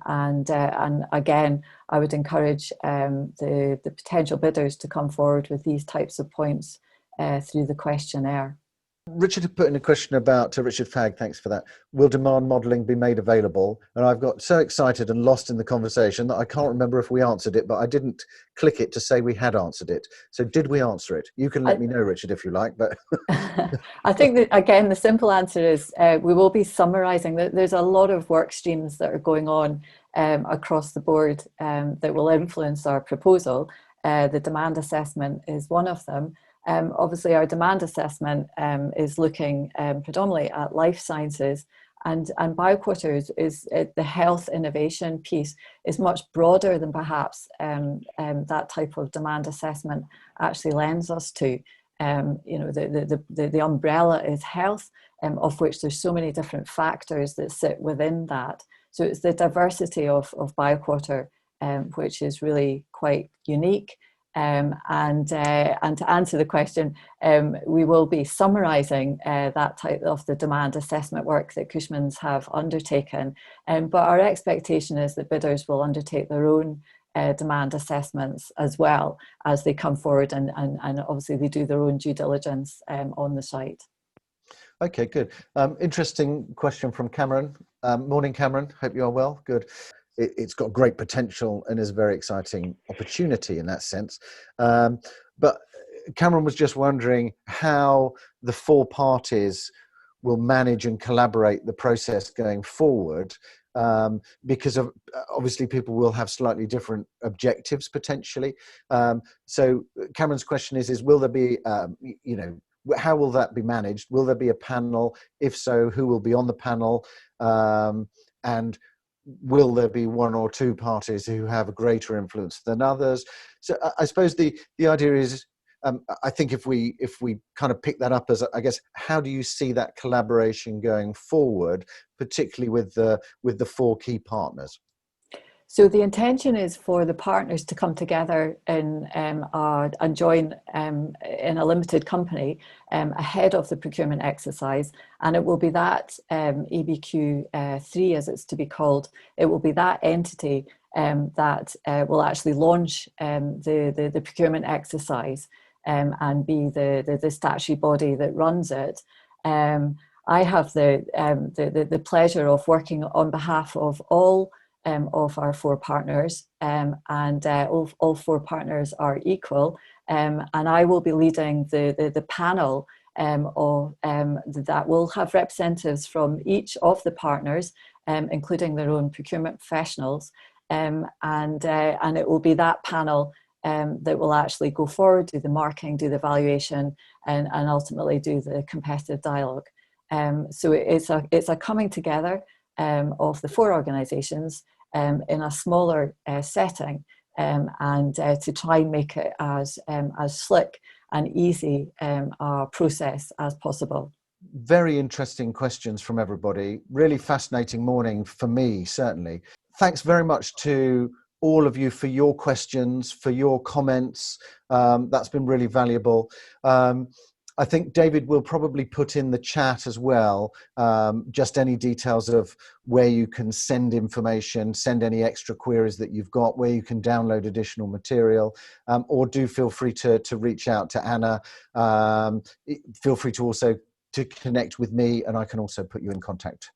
again, I would encourage the potential bidders to come forward with these types of points through the questionnaire. Richard had put in a question about, to Richard Fagg, thanks for that, will demand modelling be made available? And I've got so excited and lost in the conversation that I can't remember if we answered it, but I didn't click it to say we had answered it. So did we answer it? You can let me know, Richard, if you like. But I think that, again, the simple answer is we will be summarising. There's a lot of work streams that are going on across the board that will influence our proposal. The demand assessment is one of them. Obviously, our demand assessment is looking predominantly at life sciences, and BioQuarter is the health innovation piece is much broader than perhaps that type of demand assessment actually lends us to. You know, the umbrella is health, of which there's so many different factors that sit within that. So it's the diversity of BioQuarter, which is really quite unique. And to answer the question, we will be summarising that type of the demand assessment work that Cushman's have undertaken. But our expectation is that bidders will undertake their own demand assessments as well as they come forward, and obviously they do their own due diligence on the site. Okay, good. Interesting question from Cameron. Morning, Cameron. Hope you are well. Good. It's got great potential and is a very exciting opportunity in that sense. But Cameron was just wondering how the four parties will manage and collaborate the process going forward, because of obviously people will have slightly different objectives potentially. So Cameron's question is will there be, you know, how will that be managed? Will there be a panel? If so, who will be on the panel? And will there be one or two parties who have a greater influence than others? So I suppose the idea is, I think if we kind of pick that up as, I guess, how do you see that collaboration going forward, particularly with the four key partners? So the intention is for the partners to come together and join in a limited company ahead of the procurement exercise, and it will be that EBQ3, as it's to be called. It will be that entity that will actually launch the procurement exercise and be the statutory body that runs it. I have the pleasure of working on behalf of all of our four partners, and all four partners are equal, and I will be leading the panel that will have representatives from each of the partners, including their own procurement professionals, and it will be that panel that will actually go forward, do the marking, do the evaluation, and ultimately do the competitive dialogue. So it's a coming together of the four organisations in a smaller setting, and to try and make it as slick and easy a process as possible. Very interesting questions from everybody. Really fascinating morning for me, certainly. Thanks very much to all of you for your questions, for your comments. That's been really valuable. I think David will probably put in the chat as well, just any details of where you can send information, send any extra queries that you've got, where you can download additional material, or do feel free to reach out to Anna. Feel free to also to connect with me, and I can also put you in contact